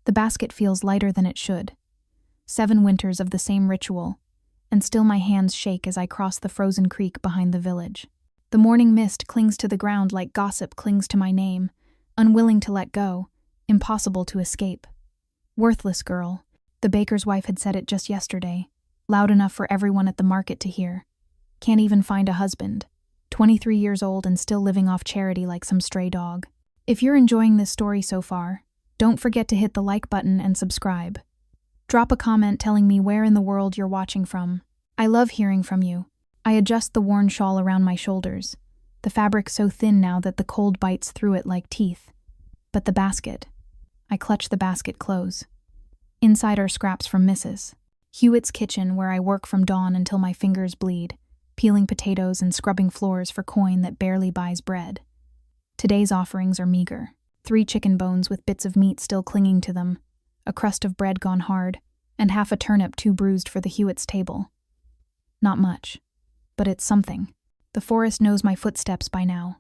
The basket feels lighter than it should. 7 winters of the same ritual, and still my hands shake as I cross the frozen creek behind the village. The morning mist clings to the ground like gossip clings to my name, unwilling to let go, impossible to escape. Worthless girl, the baker's wife had said it just yesterday, loud enough for everyone at the market to hear. Can't even find a husband. 23 years old and still living off charity like some stray dog. If you're enjoying this story so far, don't forget to hit the like button and subscribe. Drop a comment telling me where in the world you're watching from. I love hearing from you. I adjust the worn shawl around my shoulders, the fabric so thin now that the cold bites through it like teeth. But the basket. I clutch the basket close. Inside are scraps from Mrs. Hewitt's kitchen, where I work from dawn until my fingers bleed, peeling potatoes and scrubbing floors for coin that barely buys bread. Today's offerings are meager. 3 chicken bones with bits of meat still clinging to them, a crust of bread gone hard, and half a turnip too bruised for the Hewitt's table. Not much, but it's something. The forest knows my footsteps by now.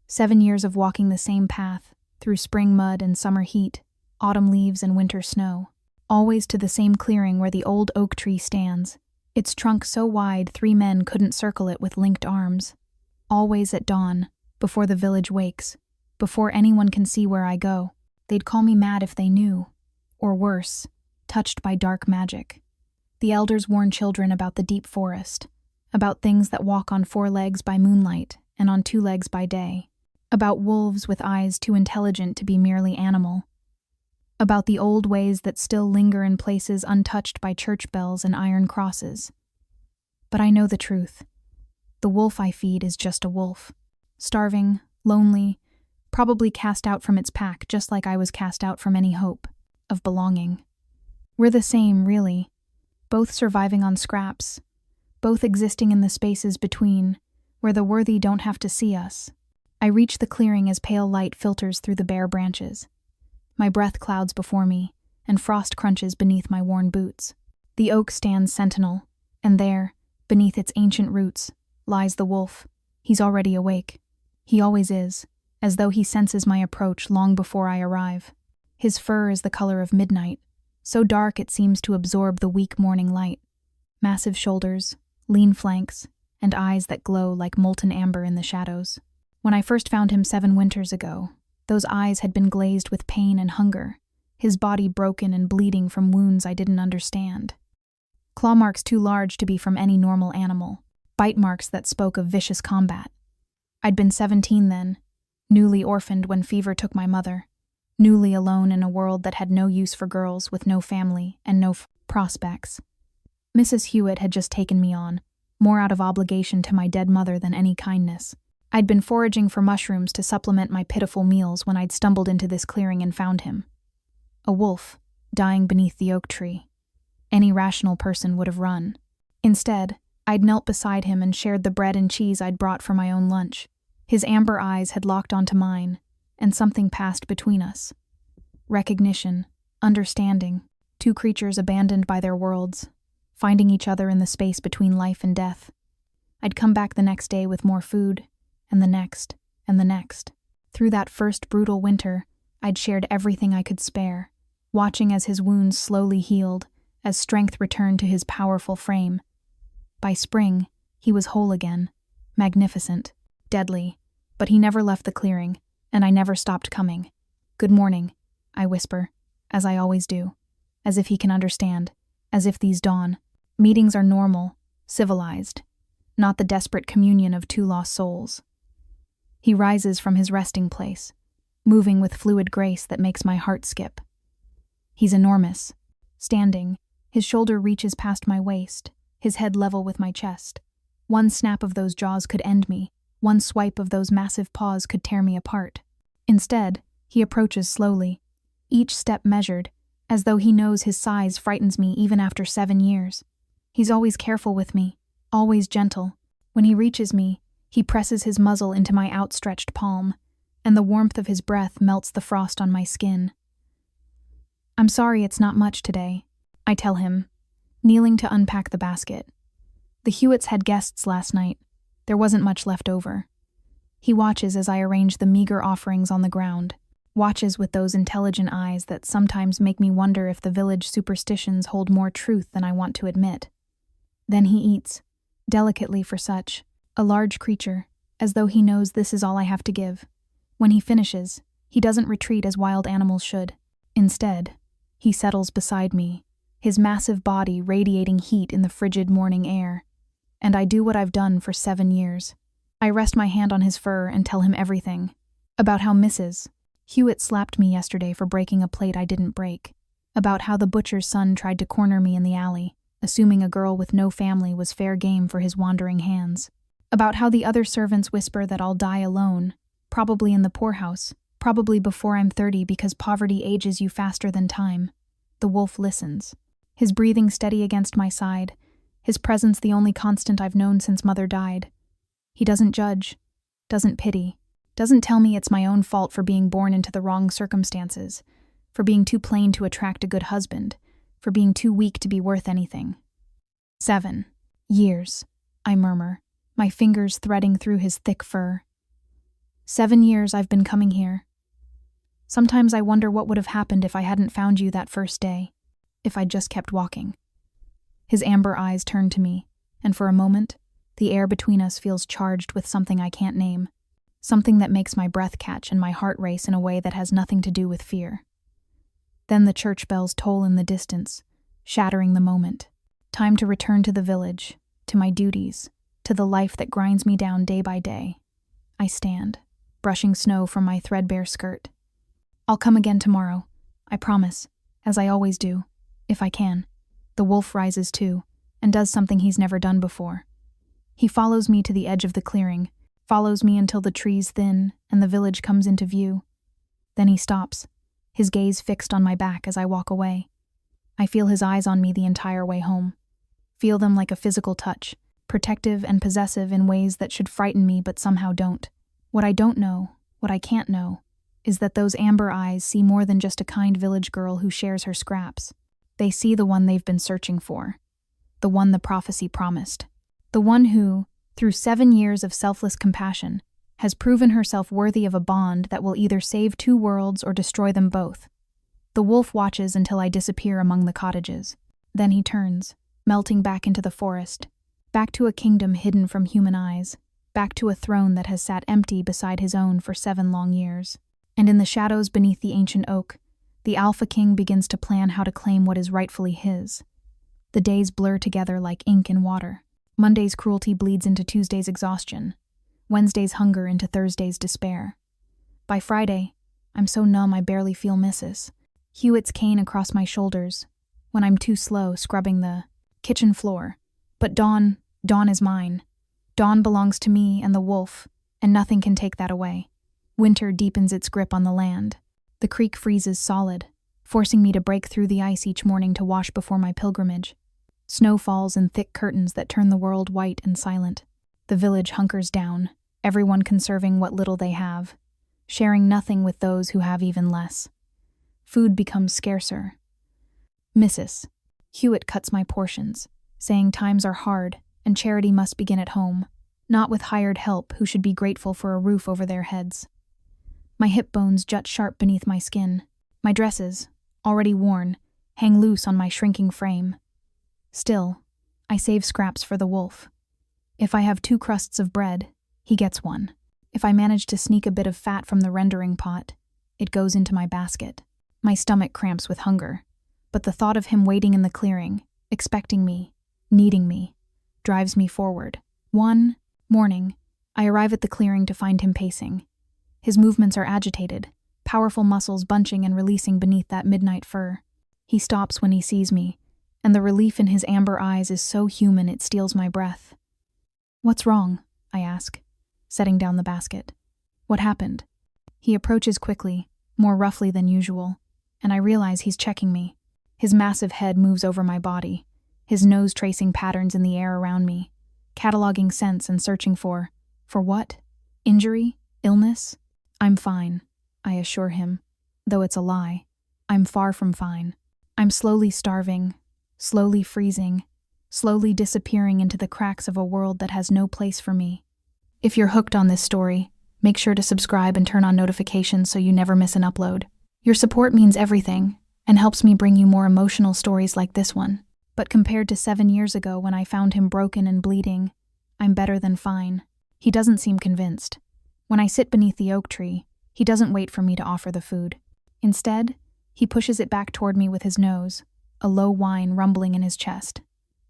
7 years of walking the same path, through spring mud and summer heat, autumn leaves and winter snow, always to the same clearing where the old oak tree stands, its trunk so wide 3 men couldn't circle it with linked arms. Always at dawn, before the village wakes, before anyone can see where I go. They'd call me mad if they knew, or worse, touched by dark magic. The elders warn children about the deep forest, about things that walk on 4 legs by moonlight and on 2 legs by day, about wolves with eyes too intelligent to be merely animal, about the old ways that still linger in places untouched by church bells and iron crosses. But I know the truth. The wolf I feed is just a wolf, starving, lonely, probably cast out from its pack just like I was cast out from any hope of belonging. We're the same, really, both surviving on scraps, both existing in the spaces between, where the worthy don't have to see us. I reach the clearing as pale light filters through the bare branches. My breath clouds before me, and frost crunches beneath my worn boots. The oak stands sentinel, and there, beneath its ancient roots, lies the wolf. He's already awake. He always is, as though he senses my approach long before I arrive. His fur is the color of midnight, so dark it seems to absorb the weak morning light. Massive shoulders, lean flanks, and eyes that glow like molten amber in the shadows. When I first found him 7 winters ago, those eyes had been glazed with pain and hunger, his body broken and bleeding from wounds I didn't understand. Claw marks too large to be from any normal animal, bite marks that spoke of vicious combat. I'd been 17 then, newly orphaned when fever took my mother, newly alone in a world that had no use for girls with no family and no prospects. Mrs. Hewitt had just taken me on, more out of obligation to my dead mother than any kindness. I'd been foraging for mushrooms to supplement my pitiful meals when I'd stumbled into this clearing and found him. A wolf, dying beneath the oak tree. Any rational person would have run. Instead, I'd knelt beside him and shared the bread and cheese I'd brought for my own lunch. His amber eyes had locked onto mine, and something passed between us. Recognition, understanding, 2 creatures abandoned by their worlds, finding each other in the space between life and death. I'd come back the next day with more food, and the next, and the next. Through that first brutal winter, I'd shared everything I could spare, watching as his wounds slowly healed, as strength returned to his powerful frame. By spring, he was whole again, magnificent, deadly, but he never left the clearing, and I never stopped coming. "Good morning," I whisper, as I always do, as if he can understand, as if these dawn meetings are normal, civilized, not the desperate communion of 2 lost souls. He rises from his resting place, moving with fluid grace that makes my heart skip. He's enormous. Standing, his shoulder reaches past my waist, his head level with my chest. One snap of those jaws could end me. One swipe of those massive paws could tear me apart. Instead, he approaches slowly, each step measured, as though he knows his size frightens me even after 7 years. He's always careful with me, always gentle. When he reaches me, he presses his muzzle into my outstretched palm, and the warmth of his breath melts the frost on my skin. "I'm sorry it's not much today," I tell him, kneeling to unpack the basket. The Hewitts had guests last night. There wasn't much left over. He watches as I arrange the meager offerings on the ground, watches with those intelligent eyes that sometimes make me wonder if the village superstitions hold more truth than I want to admit. Then he eats, delicately for such a large creature, as though he knows this is all I have to give. When he finishes, he doesn't retreat as wild animals should. Instead, he settles beside me, his massive body radiating heat in the frigid morning air. And I do what I've done for 7 years. I rest my hand on his fur and tell him everything. About how Mrs. Hewitt slapped me yesterday for breaking a plate I didn't break. About how the butcher's son tried to corner me in the alley, assuming a girl with no family was fair game for his wandering hands. About how the other servants whisper that I'll die alone, probably in the poorhouse, probably before I'm 30 because poverty ages you faster than time. The wolf listens, his breathing steady against my side, his presence the only constant I've known since Mother died. He doesn't judge, doesn't pity, doesn't tell me it's my own fault for being born into the wrong circumstances, for being too plain to attract a good husband, for being too weak to be worth anything. 7 years, I murmur, my fingers threading through his thick fur. 7 years I've been coming here. Sometimes I wonder what would have happened if I hadn't found you that first day, if I'd just kept walking. His amber eyes turn to me, and for a moment, the air between us feels charged with something I can't name, something that makes my breath catch and my heart race in a way that has nothing to do with fear. Then the church bells toll in the distance, shattering the moment. Time to return to the village, to my duties, to the life that grinds me down day by day. I stand, brushing snow from my threadbare skirt. I'll come again tomorrow, I promise, as I always do, if I can. The wolf rises too, and does something he's never done before. He follows me to the edge of the clearing, follows me until the trees thin and the village comes into view. Then he stops, his gaze fixed on my back as I walk away. I feel his eyes on me the entire way home. Feel them like a physical touch, protective and possessive in ways that should frighten me but somehow don't. What I don't know, what I can't know, is that those amber eyes see more than just a kind village girl who shares her scraps. They see the one they've been searching for, the one the prophecy promised, the one who, through 7 years of selfless compassion, has proven herself worthy of a bond that will either save 2 worlds or destroy them both. The wolf watches until I disappear among the cottages. Then he turns, melting back into the forest, back to a kingdom hidden from human eyes, back to a throne that has sat empty beside his own for 7 long years. And in the shadows beneath the ancient oak, the Alpha King begins to plan how to claim what is rightfully his. The days blur together like ink in water. Monday's cruelty bleeds into Tuesday's exhaustion, Wednesday's hunger into Thursday's despair. By Friday, I'm so numb I barely feel Mrs. Hewitt's cane across my shoulders, when I'm too slow scrubbing the kitchen floor. But Dawn is mine. Dawn belongs to me and the wolf, and nothing can take that away. Winter deepens its grip on the land. The creek freezes solid, forcing me to break through the ice each morning to wash before my pilgrimage. Snow falls in thick curtains that turn the world white and silent. The village hunkers down, everyone conserving what little they have, sharing nothing with those who have even less. Food becomes scarcer. Mrs. Hewitt cuts my portions, saying times are hard and charity must begin at home, not with hired help who should be grateful for a roof over their heads. My hip bones jut sharp beneath my skin. My dresses, already worn, hang loose on my shrinking frame. Still, I save scraps for the wolf. If I have 2 crusts of bread, he gets 1. If I manage to sneak a bit of fat from the rendering pot, it goes into my basket. My stomach cramps with hunger, but the thought of him waiting in the clearing, expecting me, needing me, drives me forward. One morning, I arrive at the clearing to find him pacing. His movements are agitated, powerful muscles bunching and releasing beneath that midnight fur. He stops when he sees me, and the relief in his amber eyes is so human it steals my breath. "What's wrong?" I ask, setting down the basket. "What happened?" He approaches quickly, more roughly than usual, and I realize he's checking me. His massive head moves over my body, his nose tracing patterns in the air around me, cataloging scents and searching for what? Injury? Illness? I'm fine, I assure him, though it's a lie. I'm far from fine. I'm slowly starving, slowly freezing, slowly disappearing into the cracks of a world that has no place for me. If you're hooked on this story, Make sure to subscribe and turn on notifications so you never miss an upload. Your support means everything and helps me bring you more emotional stories like this one. But compared to 7 years ago when I found him broken and bleeding, I'm better than fine. He doesn't seem convinced. When I sit beneath the oak tree, he doesn't wait for me to offer the food. Instead, he pushes it back toward me with his nose, a low whine rumbling in his chest.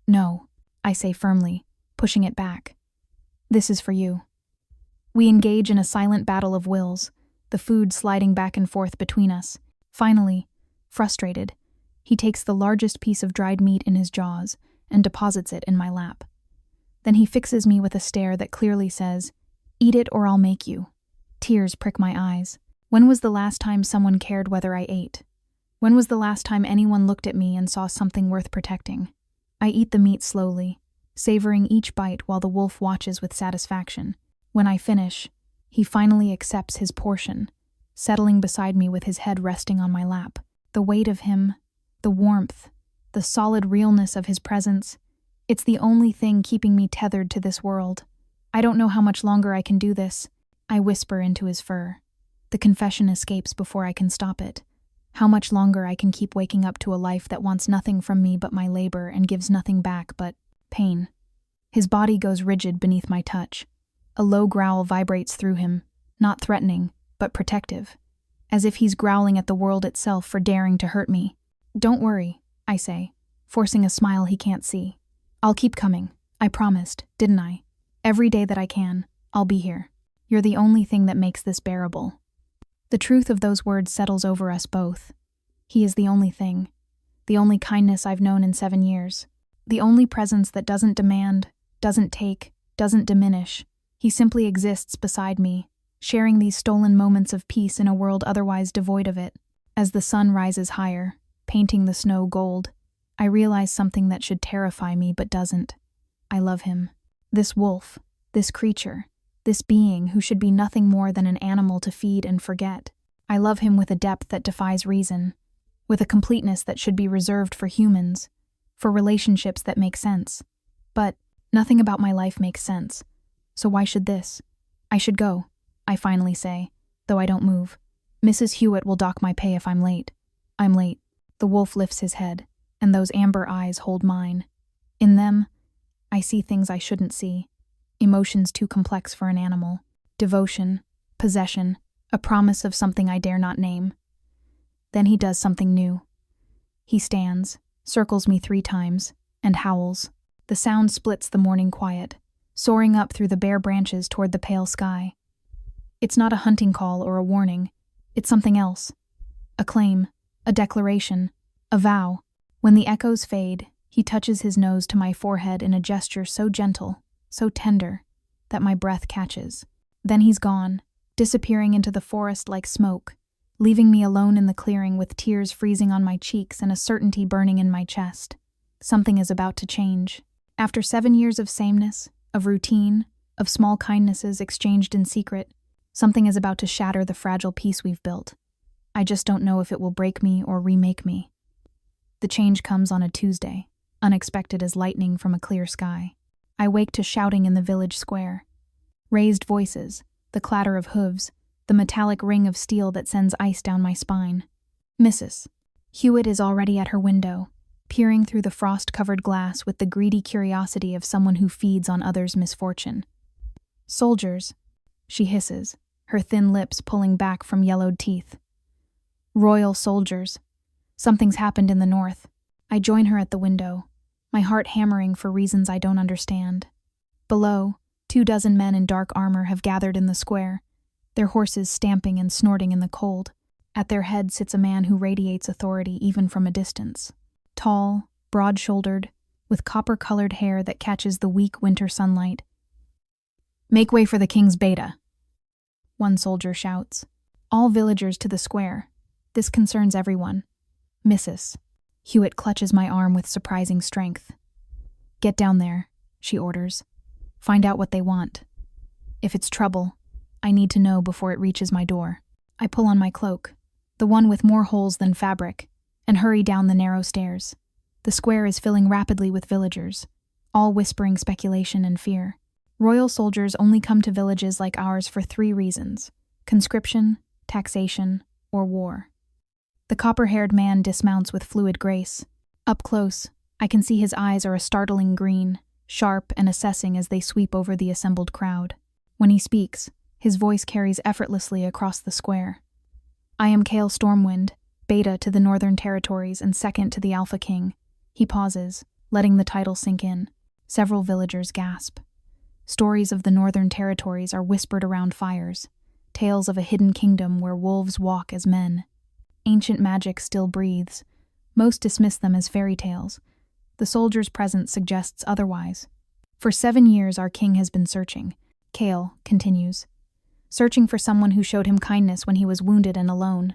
"No," I say firmly, pushing it back. "This is for you." We engage in a silent battle of wills, the food sliding back and forth between us. Finally, frustrated, he takes the largest piece of dried meat in his jaws and deposits it in my lap. Then he fixes me with a stare that clearly says, "Eat it or I'll make you." Tears prick my eyes. When was the last time someone cared whether I ate? When was the last time anyone looked at me and saw something worth protecting? I eat the meat slowly, savoring each bite while the wolf watches with satisfaction. When I finish, he finally accepts his portion, settling beside me with his head resting on my lap. The weight of him, the warmth, the solid realness of his presence, it's the only thing keeping me tethered to this world. I don't know how much longer I can do this, I whisper into his fur. The confession escapes before I can stop it. How much longer I can keep waking up to a life that wants nothing from me but my labor and gives nothing back but pain. His body goes rigid beneath my touch. A low growl vibrates through him, not threatening, but protective, as if he's growling at the world itself for daring to hurt me. "Don't worry," I say, forcing a smile he can't see. "I'll keep coming. I promised, didn't I? Every day that I can, I'll be here. You're the only thing that makes this bearable." The truth of those words settles over us both. He is the only thing, the only kindness I've known in 7 years, the only presence that doesn't demand, doesn't take, doesn't diminish. He simply exists beside me, sharing these stolen moments of peace in a world otherwise devoid of it. As the sun rises higher, painting the snow gold, I realize something that should terrify me but doesn't. I love him. This wolf, this creature, this being who should be nothing more than an animal to feed and forget. I love him with a depth that defies reason, with a completeness that should be reserved for humans, for relationships that make sense. But nothing about my life makes sense. So why should this? I should go, I finally say, though I don't move. Mrs. Hewitt will dock my pay if I'm late. I'm late. The wolf lifts his head, and those amber eyes hold mine. In them, I see things I shouldn't see. Emotions too complex for an animal. Devotion, possession, a promise of something I dare not name. Then he does something new. He stands, circles me 3 times, and howls. The sound splits the morning quiet, soaring up through the bare branches toward the pale sky. It's not a hunting call or a warning. It's something else. A claim, a declaration, a vow. When the echoes fade, he touches his nose to my forehead in a gesture so gentle, so tender, that my breath catches. Then he's gone, disappearing into the forest like smoke, leaving me alone in the clearing with tears freezing on my cheeks and a certainty burning in my chest. Something is about to change. After 7 years of sameness, of routine, of small kindnesses exchanged in secret, something is about to shatter the fragile peace we've built. I just don't know if it will break me or remake me. The change comes on a Tuesday, unexpected as lightning from a clear sky. I wake to shouting in the village square. Raised voices, the clatter of hooves, the metallic ring of steel that sends ice down my spine. Mrs. Hewitt is already at her window, peering through the frost-covered glass with the greedy curiosity of someone who feeds on others' misfortune. "Soldiers," she hisses, her thin lips pulling back from yellowed teeth. "Royal soldiers. Something's happened in the north." I join her at the window, my heart hammering for reasons I don't understand. Below, 24 men in dark armor have gathered in the square, their horses stamping and snorting in the cold. At their head sits a man who radiates authority even from a distance. Tall, broad-shouldered, with copper-colored hair that catches the weak winter sunlight. "Make way for the king's beta," one soldier shouts. All villagers to the square. This concerns everyone. "Mrs." Hewitt clutches my arm with surprising strength. "Get down there," she orders. "Find out what they want. If it's trouble, I need to know before it reaches my door." I pull on my cloak, the one with more holes than fabric, and hurry down the narrow stairs. The square is filling rapidly with villagers, all whispering speculation and fear. Royal soldiers only come to villages like ours for 3 reasons: conscription, taxation, or war. The copper-haired man dismounts with fluid grace. Up close, I can see his eyes are a startling green, sharp and assessing as they sweep over the assembled crowd. When he speaks, his voice carries effortlessly across the square. I am Kale Stormwind, Beta to the Northern Territories and second to the Alpha King. He pauses, letting the title sink in. Several villagers gasp. Stories of the Northern Territories are whispered around fires, tales of a hidden kingdom where wolves walk as men. Ancient magic still breathes. Most dismiss them as fairy tales. The soldier's presence suggests otherwise. For 7 years our king has been searching, Kale continues. Searching for someone who showed him kindness when he was wounded and alone.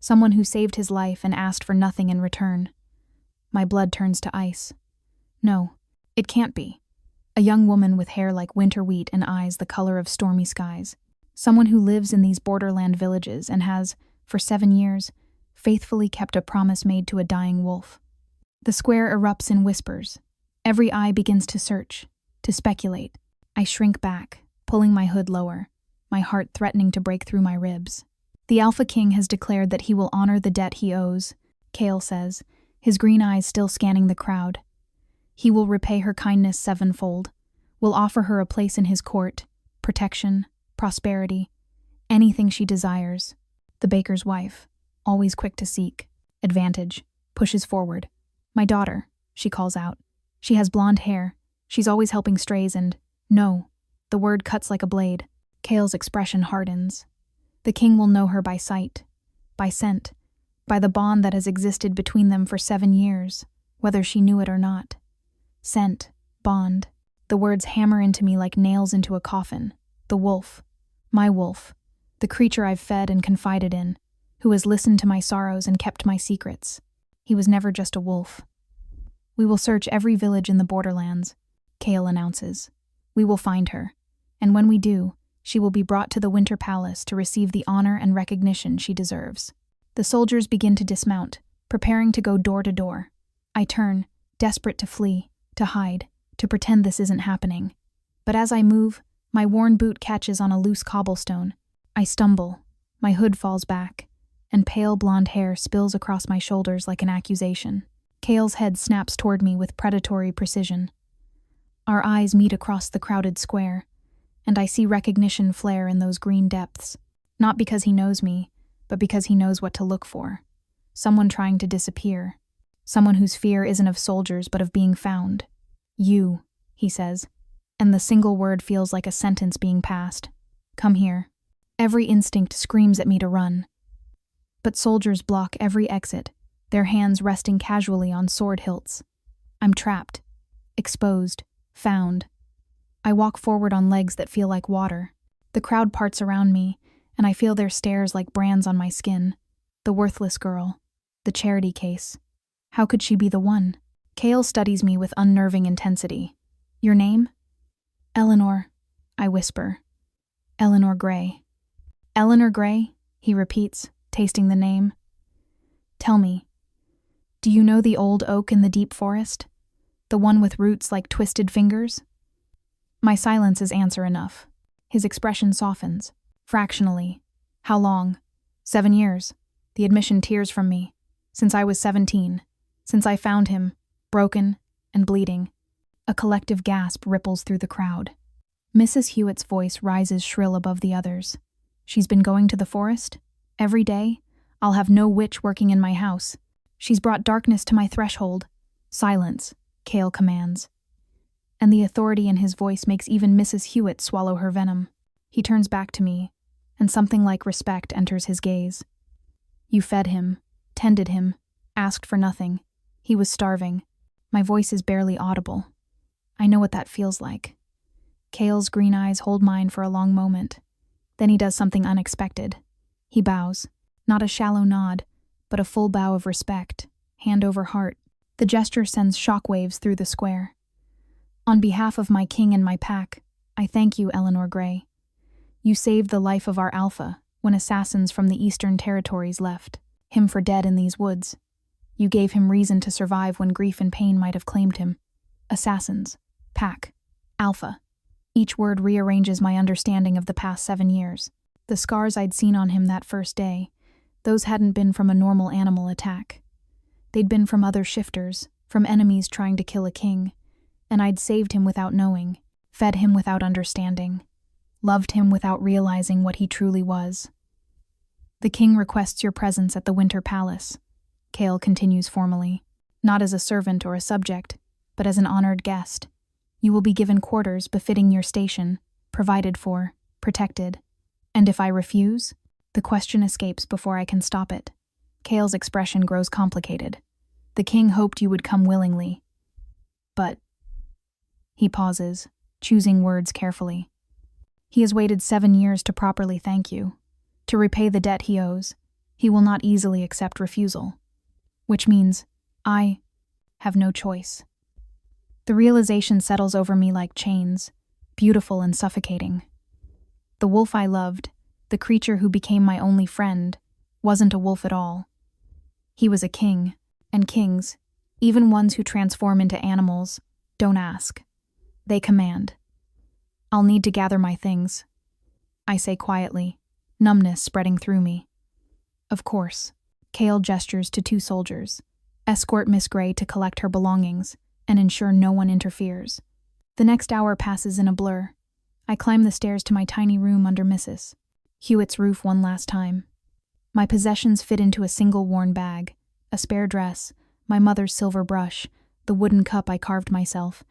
Someone who saved his life and asked for nothing in return. My blood turns to ice. No, it can't be. A young woman with hair like winter wheat and eyes the color of stormy skies. Someone who lives in these borderland villages and has, for 7 years, faithfully kept a promise made to a dying wolf. The square erupts in whispers. Every eye begins to search, to speculate. I shrink back, pulling my hood lower, my heart threatening to break through my ribs. The Alpha King has declared that he will honor the debt he owes, Kale says, his green eyes still scanning the crowd. He will repay her kindness 7-fold, will offer her a place in his court, protection, prosperity, anything she desires. The baker's wife, always quick to seek advantage, pushes forward. My daughter, she calls out. She has blonde hair. She's always helping strays and, no, the word cuts like a blade. Kale's expression hardens. The king will know her by sight, by scent, by the bond that has existed between them for 7 years, whether she knew it or not. Scent, bond. The words hammer into me like nails into a coffin. The wolf. My wolf. The creature I've fed and confided in, who has listened to my sorrows and kept my secrets. He was never just a wolf. We will search every village in the borderlands, Kale announces. We will find her, and when we do, she will be brought to the Winter Palace to receive the honor and recognition she deserves. The soldiers begin to dismount, preparing to go door to door. I turn, desperate to flee, to hide, to pretend this isn't happening. But as I move, my worn boot catches on a loose cobblestone. I stumble, my hood falls back, and pale blonde hair spills across my shoulders like an accusation. Kale's head snaps toward me with predatory precision. Our eyes meet across the crowded square, and I see recognition flare in those green depths, not because he knows me, but because he knows what to look for. Someone trying to disappear. Someone whose fear isn't of soldiers but of being found. You, he says, and the single word feels like a sentence being passed. Come here. Every instinct screams at me to run. But soldiers block every exit, their hands resting casually on sword hilts. I'm trapped, exposed, found. I walk forward on legs that feel like water. The crowd parts around me, and I feel their stares like brands on my skin. The worthless girl. The charity case. How could she be the one? Kale studies me with unnerving intensity. Your name? Eleanor, I whisper. Eleanor Gray. Eleanor Gray, he repeats, tasting the name. Tell me, do you know the old oak in the deep forest? The one with roots like twisted fingers? My silence is answer enough. His expression softens, fractionally. How long? 7 years. The admission tears from me. Since I was 17. Since I found him, broken and bleeding. A collective gasp ripples through the crowd. Mrs. Hewitt's voice rises shrill above the others. She's been going to the forest? Every day? I'll have no witch working in my house. She's brought darkness to my threshold. Silence, Kale commands. And the authority in his voice makes even Mrs. Hewitt swallow her venom. He turns back to me, and something like respect enters his gaze. You fed him, tended him, asked for nothing. He was starving. My voice is barely audible. I know what that feels like. Kale's green eyes hold mine for a long moment. Then he does something unexpected. He bows, not a shallow nod, but a full bow of respect, hand over heart. The gesture sends shockwaves through the square. On behalf of my king and my pack, I thank you, Eleanor Gray. You saved the life of our Alpha when assassins from the Eastern Territories left him for dead in these woods. You gave him reason to survive when grief and pain might have claimed him. Assassins, pack, Alpha. Each word rearranges my understanding of the past 7 years. The scars I'd seen on him that first day, those hadn't been from a normal animal attack. They'd been from other shifters, from enemies trying to kill a king, and I'd saved him without knowing, fed him without understanding, loved him without realizing what he truly was. The king requests your presence at the Winter Palace, Kale continues formally, not as a servant or a subject, but as an honored guest. You will be given quarters befitting your station, provided for, protected. And if I refuse? The question escapes before I can stop it. Kale's expression grows complicated. The king hoped you would come willingly. But... He pauses, choosing words carefully. He has waited 7 years to properly thank you. To repay the debt he owes, he will not easily accept refusal. Which means, I have no choice. The realization settles over me like chains, beautiful and suffocating. The wolf I loved, the creature who became my only friend, wasn't a wolf at all. He was a king, and kings, even ones who transform into animals, don't ask. They command. I'll need to gather my things, I say quietly, numbness spreading through me. Of course. Kale gestures to 2 soldiers. Escort Miss Gray to collect her belongings and ensure no one interferes. The next hour passes in a blur. I climb the stairs to my tiny room under Mrs. Hewitt's roof one last time. My possessions fit into a single worn bag, a spare dress, my mother's silver brush, the wooden cup I carved myself,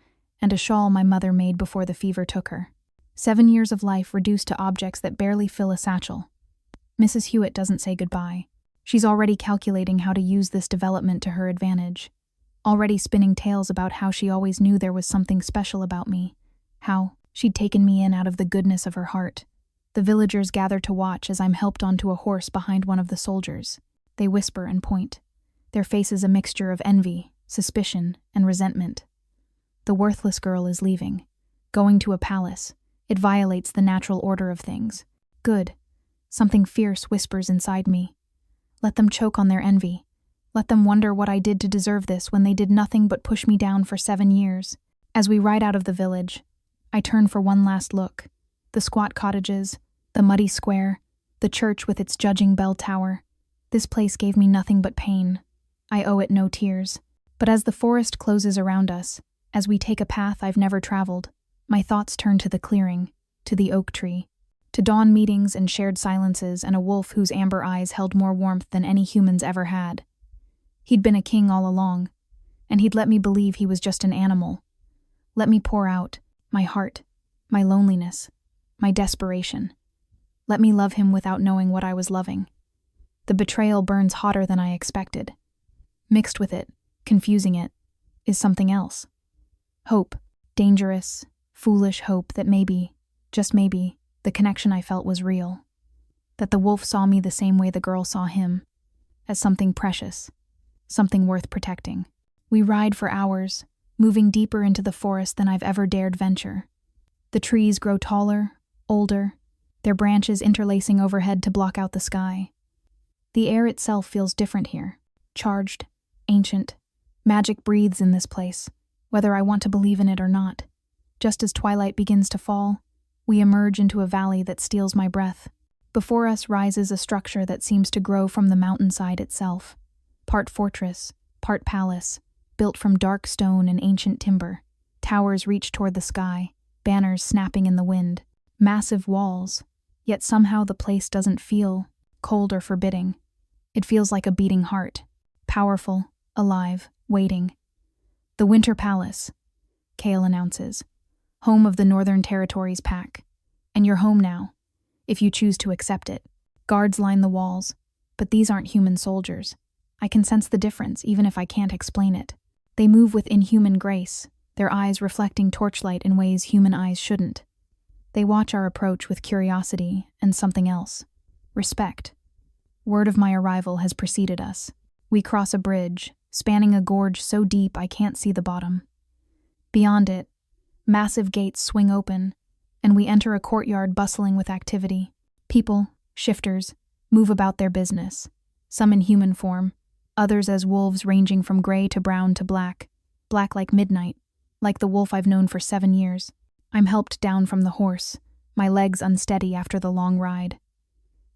and a shawl my mother made before the fever took her. 7 years of life reduced to objects that barely fill a satchel. Mrs. Hewitt doesn't say goodbye. She's already calculating how to use this development to her advantage. Already spinning tales about how she always knew there was something special about me. How she'd taken me in out of the goodness of her heart. The villagers gather to watch as I'm helped onto a horse behind one of the soldiers. They whisper and point. Their faces a mixture of envy, suspicion, and resentment. The worthless girl is leaving. Going to a palace. It violates the natural order of things. Good. Something fierce whispers inside me. Let them choke on their envy. Let them wonder what I did to deserve this when they did nothing but push me down for 7 years. As we ride out of the village, I turn for one last look. The squat cottages, the muddy square, the church with its judging bell tower. This place gave me nothing but pain. I owe it no tears. But as the forest closes around us, as we take a path I've never traveled, my thoughts turn to the clearing, to the oak tree, to dawn meetings and shared silences and a wolf whose amber eyes held more warmth than any humans ever had. He'd been a king all along, and he'd let me believe he was just an animal. Let me pour out my heart, my loneliness, my desperation. Let me love him without knowing what I was loving. The betrayal burns hotter than I expected. Mixed with it, confusing it, is something else. Hope, dangerous, foolish hope that maybe, just maybe, the connection I felt was real. That the wolf saw me the same way the girl saw him, as something precious, something worth protecting. We ride for hours, moving deeper into the forest than I've ever dared venture. The trees grow taller, older, their branches interlacing overhead to block out the sky. The air itself feels different here, charged, ancient. Magic breathes in this place, whether I want to believe in it or not. Just as twilight begins to fall, we emerge into a valley that steals my breath. Before us rises a structure that seems to grow from the mountainside itself. Part fortress, part palace, built from dark stone and ancient timber. Towers reach toward the sky, banners snapping in the wind. Massive walls, yet somehow the place doesn't feel cold or forbidding. It feels like a beating heart, powerful, alive, waiting. The Winter Palace, Kale announces. Home of the Northern Territories pack. And you're home now, if you choose to accept it. Guards line the walls, but these aren't human soldiers. I can sense the difference, even if I can't explain it. They move with inhuman grace, their eyes reflecting torchlight in ways human eyes shouldn't. They watch our approach with curiosity and something else. Respect. Word of my arrival has preceded us. We cross a bridge, spanning a gorge so deep I can't see the bottom. Beyond it, massive gates swing open, and we enter a courtyard bustling with activity. People, shifters, move about their business, some in human form, others as wolves ranging from gray to brown to black like midnight, like the wolf I've known for 7 years. I'm helped down from the horse, my legs unsteady after the long ride.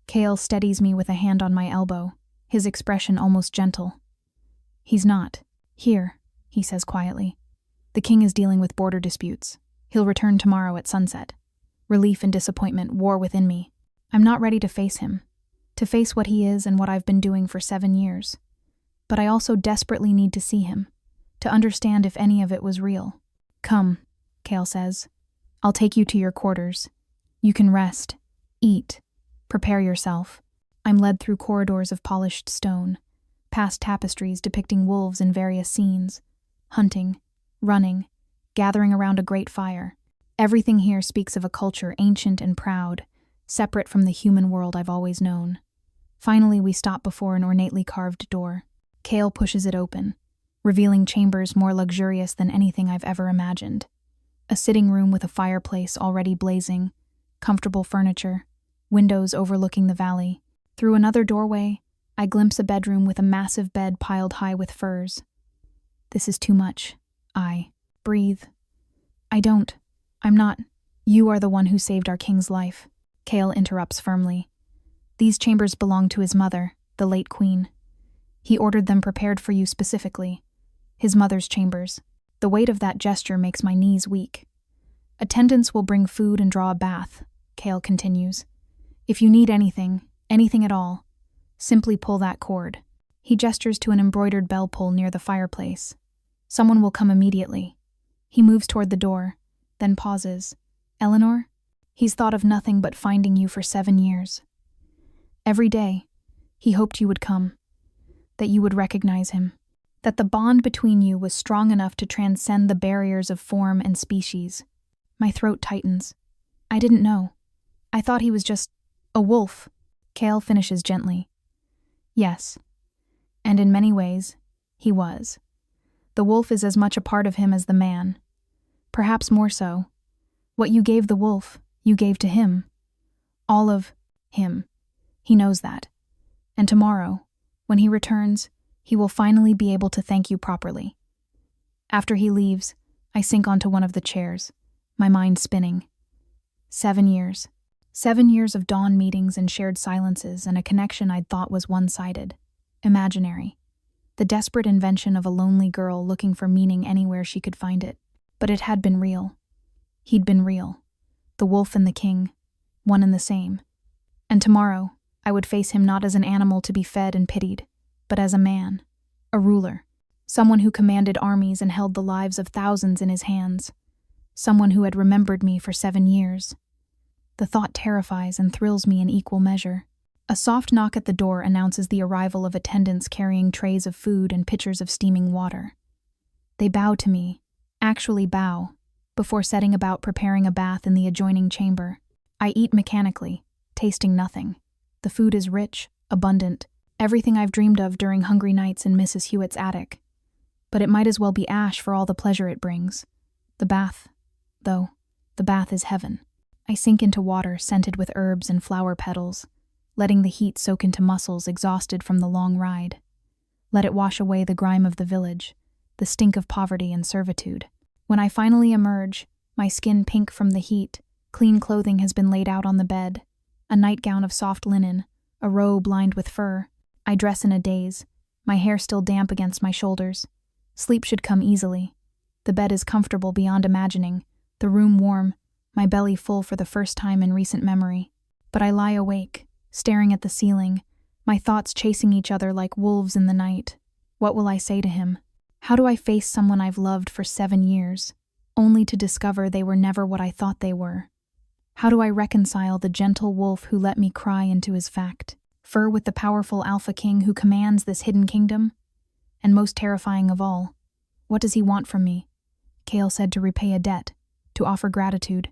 Kale steadies me with a hand on my elbow, his expression almost gentle. He's not. Here, he says quietly. The king is dealing with border disputes. He'll return tomorrow at sunset. Relief and disappointment war within me. I'm not ready to face him, to face what he is and what I've been doing for 7 years. But I also desperately need to see him, to understand if any of it was real. Come, Kale says. I'll take you to your quarters. You can rest, eat, prepare yourself. I'm led through corridors of polished stone, past tapestries depicting wolves in various scenes, hunting, running, gathering around a great fire. Everything here speaks of a culture ancient and proud, separate from the human world I've always known. Finally, we stop before an ornately carved door. Kale pushes it open, revealing chambers more luxurious than anything I've ever imagined. A sitting room with a fireplace already blazing, comfortable furniture, windows overlooking the valley. Through another doorway, I glimpse a bedroom with a massive bed piled high with furs. This is too much. I breathe. I'm not. You are the one who saved our king's life. Kale interrupts firmly. These chambers belong to his mother, the late queen. He ordered them prepared for you specifically. His mother's chambers. The weight of that gesture makes my knees weak. Attendants will bring food and draw a bath, Kale continues. If you need anything at all, simply pull that cord. He gestures to an embroidered bell pull near the fireplace. Someone will come immediately. He moves toward the door, then pauses. Eleanor? He's thought of nothing but finding you for 7 years. Every day, he hoped you would come, that you would recognize him, that the bond between you was strong enough to transcend the barriers of form and species. My throat tightens. I didn't know. I thought he was just a wolf. Kale finishes gently. Yes, and in many ways, he was. The wolf is as much a part of him as the man. Perhaps more so. What you gave the wolf, you gave to him. All of him. He knows that. And tomorrow, when he returns, he will finally be able to thank you properly. After he leaves, I sink onto one of the chairs, my mind spinning. 7 years. 7 years of dawn meetings and shared silences and a connection I'd thought was one-sided, imaginary. The desperate invention of a lonely girl looking for meaning anywhere she could find it. But it had been real. He'd been real. The wolf and the king, one and the same. And tomorrow, I would face him not as an animal to be fed and pitied, but as a man, a ruler, someone who commanded armies and held the lives of thousands in his hands, someone who had remembered me for 7 years. The thought terrifies and thrills me in equal measure. A soft knock at the door announces the arrival of attendants carrying trays of food and pitchers of steaming water. They bow to me, actually bow, before setting about preparing a bath in the adjoining chamber. I eat mechanically, tasting nothing. The food is rich, abundant, everything I've dreamed of during hungry nights in Mrs. Hewitt's attic. But it might as well be ash for all the pleasure it brings. The bath is heaven. I sink into water scented with herbs and flower petals, letting the heat soak into muscles exhausted from the long ride. Let it wash away the grime of the village, the stink of poverty and servitude. When I finally emerge, my skin pink from the heat, clean clothing has been laid out on the bed, a nightgown of soft linen, a robe lined with fur. I dress in a daze, my hair still damp against my shoulders. Sleep should come easily. The bed is comfortable beyond imagining, the room warm, my belly full for the first time in recent memory. But I lie awake, staring at the ceiling, my thoughts chasing each other like wolves in the night. What will I say to him? How do I face someone I've loved for 7 years, only to discover they were never what I thought they were? How do I reconcile the gentle wolf who let me cry into his fact, fur with the powerful alpha king who commands this hidden kingdom? And most terrifying of all, what does he want from me? Kale said to repay a debt, to offer gratitude.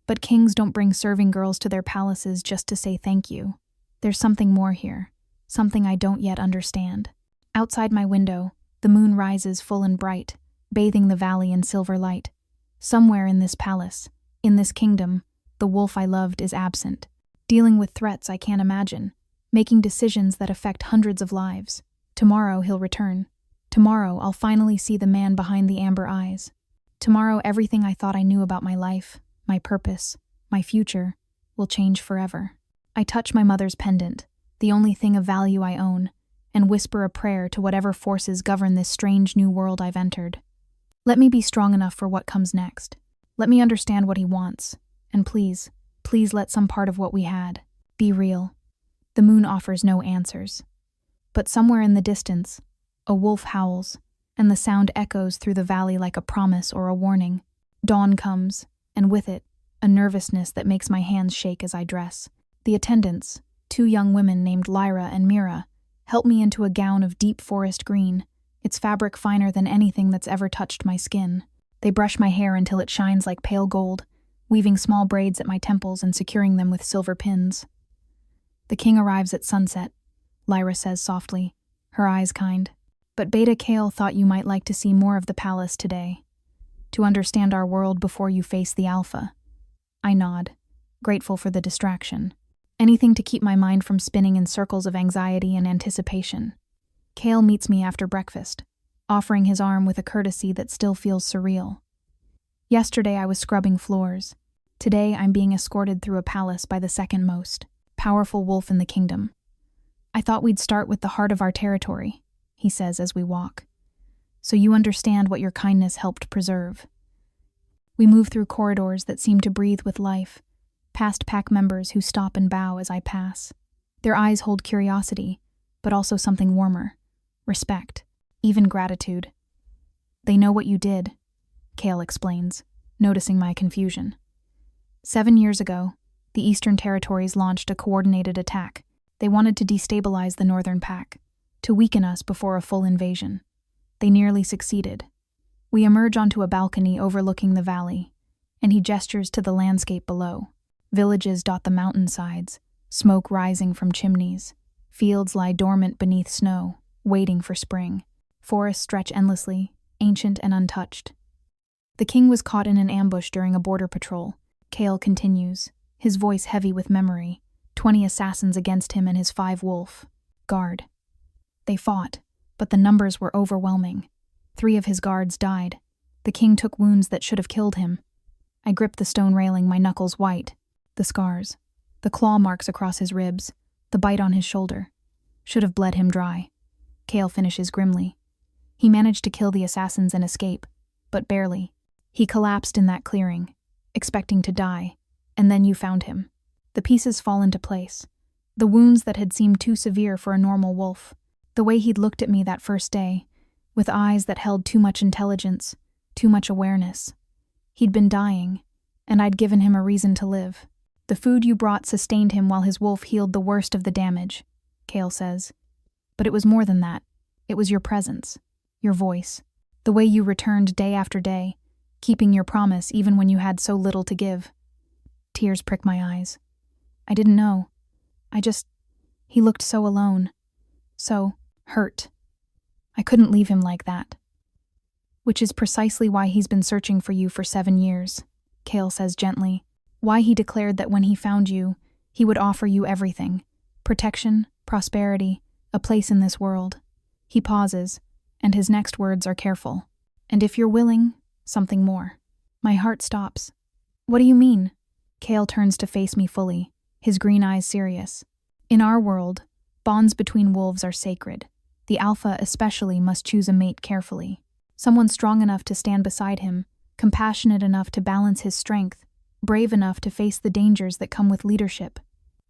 But kings don't bring serving girls to their palaces just to say thank you. There's something more here, something I don't yet understand. Outside my window, the moon rises full and bright, bathing the valley in silver light. Somewhere in this palace, in this kingdom, the wolf I loved is absent, dealing with threats I can't imagine, making decisions that affect hundreds of lives. Tomorrow he'll return. Tomorrow I'll finally see the man behind the amber eyes. Tomorrow everything I thought I knew about my life, my purpose, my future, will change forever. I touch my mother's pendant, the only thing of value I own, and whisper a prayer to whatever forces govern this strange new world I've entered. Let me be strong enough for what comes next. Let me understand what he wants, and please, please let some part of what we had be real. The moon offers no answers. But somewhere in the distance, a wolf howls, and the sound echoes through the valley like a promise or a warning. Dawn comes, and with it, a nervousness that makes my hands shake as I dress. The attendants, 2 young women named Lyra and Mira, help me into a gown of deep forest green, its fabric finer than anything that's ever touched my skin. They brush my hair until it shines like pale gold, weaving small braids at my temples and securing them with silver pins. The king arrives at sunset, Lyra says softly, her eyes kind. But Beta Kale thought you might like to see more of the palace today, to understand our world before you face the Alpha. I nod, grateful for the distraction. Anything to keep my mind from spinning in circles of anxiety and anticipation. Kale meets me after breakfast, offering his arm with a courtesy that still feels surreal. Yesterday I was scrubbing floors. Today I'm being escorted through a palace by the second most powerful wolf in the kingdom. I thought we'd start with the heart of our territory, he says as we walk, so you understand what your kindness helped preserve. We move through corridors that seem to breathe with life, past pack members who stop and bow as I pass. Their eyes hold curiosity, but also something warmer, respect, even gratitude. They know what you did, Kale explains, noticing my confusion. 7 years ago, the Eastern Territories launched a coordinated attack. They wanted to destabilize the Northern Pack, to weaken us before a full invasion. They nearly succeeded. We emerge onto a balcony overlooking the valley, and he gestures to the landscape below. Villages dot the mountainsides, smoke rising from chimneys. Fields lie dormant beneath snow, waiting for spring. Forests stretch endlessly, ancient and untouched. The king was caught in an ambush during a border patrol, Kale continues, his voice heavy with memory. 20 assassins against him and his 5 wolf guard. They fought, but the numbers were overwhelming. 3 of his guards died. The king took wounds that should have killed him. I gripped the stone railing, my knuckles white. The scars, the claw marks across his ribs, the bite on his shoulder. Should have bled him dry. Kale finishes grimly. He managed to kill the assassins and escape, but barely. He collapsed in that clearing, expecting to die, and then you found him. The pieces fall into place. The wounds that had seemed too severe for a normal wolf. The way he'd looked at me that first day, with eyes that held too much intelligence, too much awareness. He'd been dying, and I'd given him a reason to live. The food you brought sustained him while his wolf healed the worst of the damage, Kale says. But it was more than that. It was your presence, your voice, the way you returned day after day, keeping your promise even when you had so little to give. Tears prick my eyes. I didn't know. He looked so alone, so hurt. I couldn't leave him like that. Which is precisely why he's been searching for you for 7 years, Kale says gently. Why he declared that when he found you, he would offer you everything. Protection, prosperity, a place in this world. He pauses, and his next words are careful. And if you're willing, something more. My heart stops. What do you mean? Kale turns to face me fully, his green eyes serious. In our world, bonds between wolves are sacred. The alpha especially must choose a mate carefully. Someone strong enough to stand beside him, compassionate enough to balance his strength, brave enough to face the dangers that come with leadership.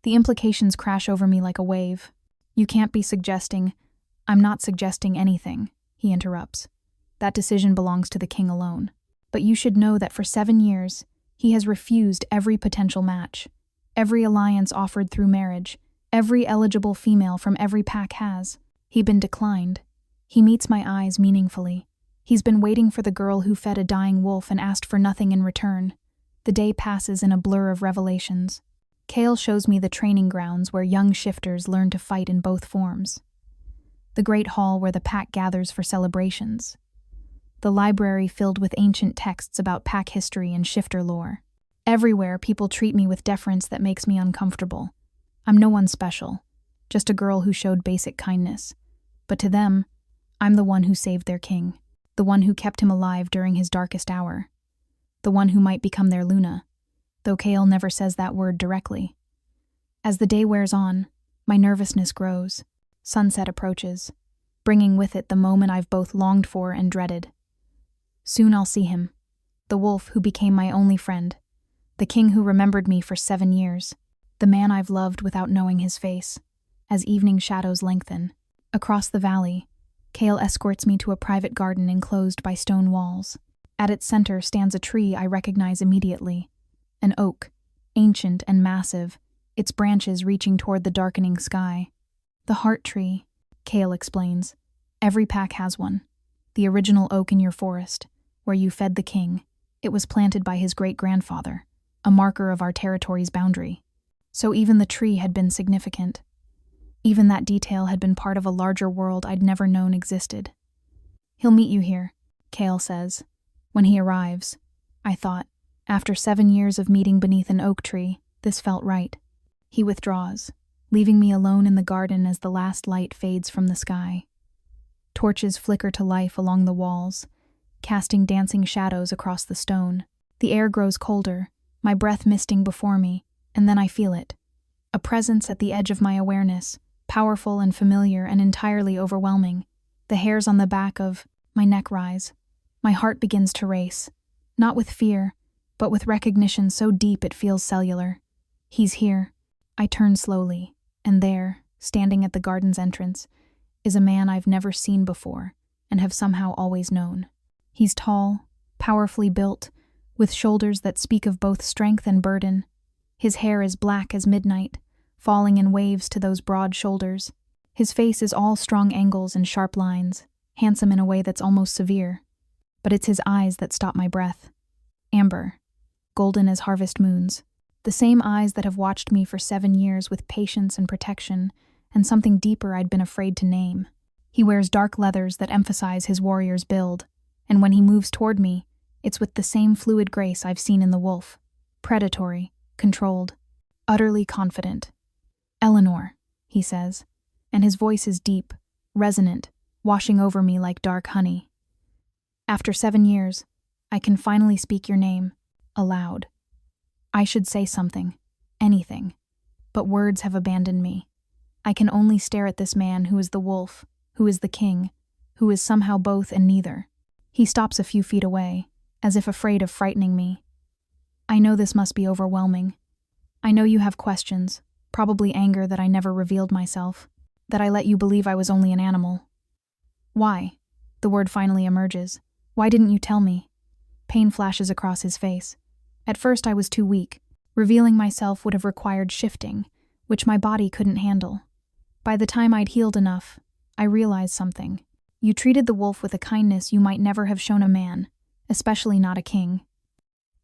The implications crash over me like a wave. You can't be suggesting. I'm not suggesting anything, he interrupts. That decision belongs to the king alone. But you should know that for 7 years, he has refused every potential match. Every alliance offered through marriage, every eligible female from every pack has. He's been declined. He meets my eyes meaningfully. He's been waiting for the girl who fed a dying wolf and asked for nothing in return. The day passes in a blur of revelations. Kale shows me the training grounds where young shifters learn to fight in both forms. The great hall where the pack gathers for celebrations. The library filled with ancient texts about pack history and shifter lore. Everywhere, people treat me with deference that makes me uncomfortable. I'm no one special, just a girl who showed basic kindness. But to them, I'm the one who saved their king, the one who kept him alive during his darkest hour, the one who might become their Luna. though Kale never says that word directly. As the day wears on, my nervousness grows. Sunset approaches, bringing with it the moment I've both longed for and dreaded. Soon I'll see him, the wolf who became my only friend, the king who remembered me for 7 years, the man I've loved without knowing his face. As evening shadows lengthen, across the valley, Kale escorts me to a private garden enclosed by stone walls. At its center stands a tree I recognize immediately, an oak, ancient and massive, its branches reaching toward the darkening sky. The heart tree, Kale explains. Every pack has one. The original oak in your forest, where you fed the king. It was planted by his great-grandfather, a marker of our territory's boundary. So even the tree had been significant. Even that detail had been part of a larger world I'd never known existed. He'll meet you here, Kale says. When he arrives, I thought, after 7 years of meeting beneath an oak tree, this felt right. He withdraws, leaving me alone in the garden as the last light fades from the sky. Torches flicker to life along the walls, casting dancing shadows across the stone. The air grows colder, my breath misting before me, and then I feel it. A presence at the edge of my awareness, powerful and familiar and entirely overwhelming. The hairs on the back of my neck rise. My heart begins to race, not with fear, but with recognition so deep it feels cellular. He's here. I turn slowly, and there, standing at the garden's entrance, is a man I've never seen before and have somehow always known. He's tall, powerfully built, with shoulders that speak of both strength and burden. His hair is black as midnight, falling in waves to those broad shoulders. His face is all strong angles and sharp lines, handsome in a way that's almost severe. But it's his eyes that stop my breath. Amber, golden as harvest moons. The same eyes that have watched me for 7 years with patience and protection, and something deeper I'd been afraid to name. He wears dark leathers that emphasize his warrior's build, and when he moves toward me, it's with the same fluid grace I've seen in the wolf. Predatory, controlled, utterly confident. "Eleanor," he says, and his voice is deep, resonant, washing over me like dark honey. "After 7 years, I can finally speak your name, aloud. I should say something, anything, but words have abandoned me. I can only stare at this man who is the wolf, who is the king, who is somehow both and neither." He stops a few feet away, as if afraid of frightening me. "I know this must be overwhelming. I know you have questions, probably anger that I never revealed myself, that I let you believe I was only an animal. Why?" The word finally emerges. "Why didn't you tell me?" Pain flashes across his face. At first I was too weak. Revealing myself would have required shifting, which my body couldn't handle. By the time I'd healed enough, I realized something. You treated the wolf with a kindness you might never have shown a man, especially not a king.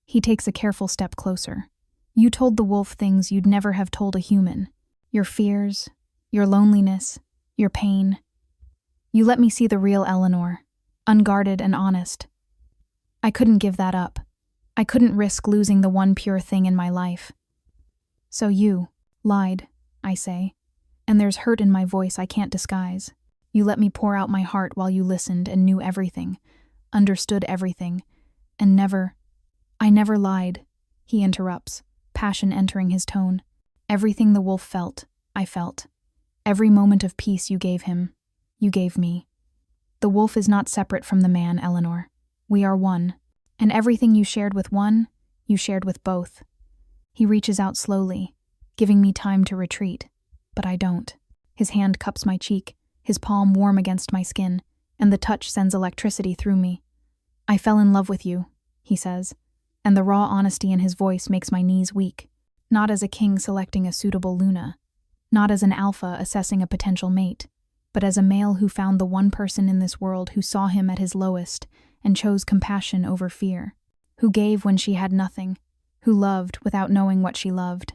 He takes a careful step closer. You told the wolf things you'd never have told a human. Your fears, your loneliness, your pain. You let me see the real Eleanor, unguarded and honest. I couldn't give that up. I couldn't risk losing the one pure thing in my life. "So you lied," I say, and there's hurt in my voice I can't disguise. "You let me pour out my heart while you listened and knew everything, understood everything, and I never lied," he interrupts, passion entering his tone. "Everything the wolf felt, I felt. Every moment of peace you gave him, you gave me. The wolf is not separate from the man, Eleanor. We are one. And everything you shared with one, you shared with both." He reaches out slowly, giving me time to retreat, but I don't. His hand cups my cheek, his palm warm against my skin, and the touch sends electricity through me. "I fell in love with you," he says, and the raw honesty in his voice makes my knees weak. Not as a king selecting a suitable Luna, not as an alpha assessing a potential mate, but as a male who found the one person in this world who saw him at his lowest and chose compassion over fear, who gave when she had nothing, who loved without knowing what she loved.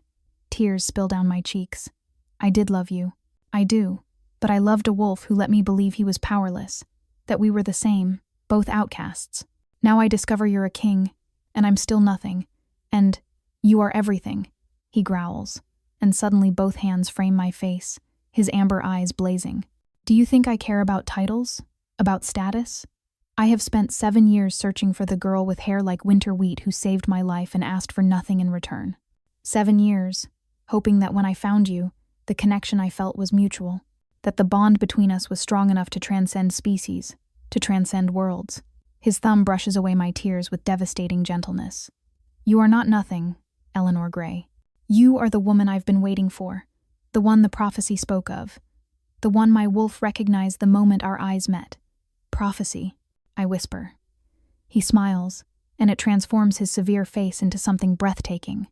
Tears spill down my cheeks. I did love you. I do. But I loved a wolf who let me believe he was powerless, that we were the same, both outcasts. Now I discover you're a king, and I'm still nothing, and you are everything," he growls, and suddenly both hands frame my face, his amber eyes blazing. "Do you think I care about titles? About status? I have spent 7 years searching for the girl with hair like winter wheat who saved my life and asked for nothing in return. 7 years, hoping that when I found you, the connection I felt was mutual, that the bond between us was strong enough to transcend species, to transcend worlds. His thumb brushes away my tears with devastating gentleness. You are not nothing, Eleanor Gray. You are the woman I've been waiting for, the one the prophecy spoke of, the one my wolf recognized the moment our eyes met. Prophecy, I whisper. He smiles, and it transforms his severe face into something breathtaking.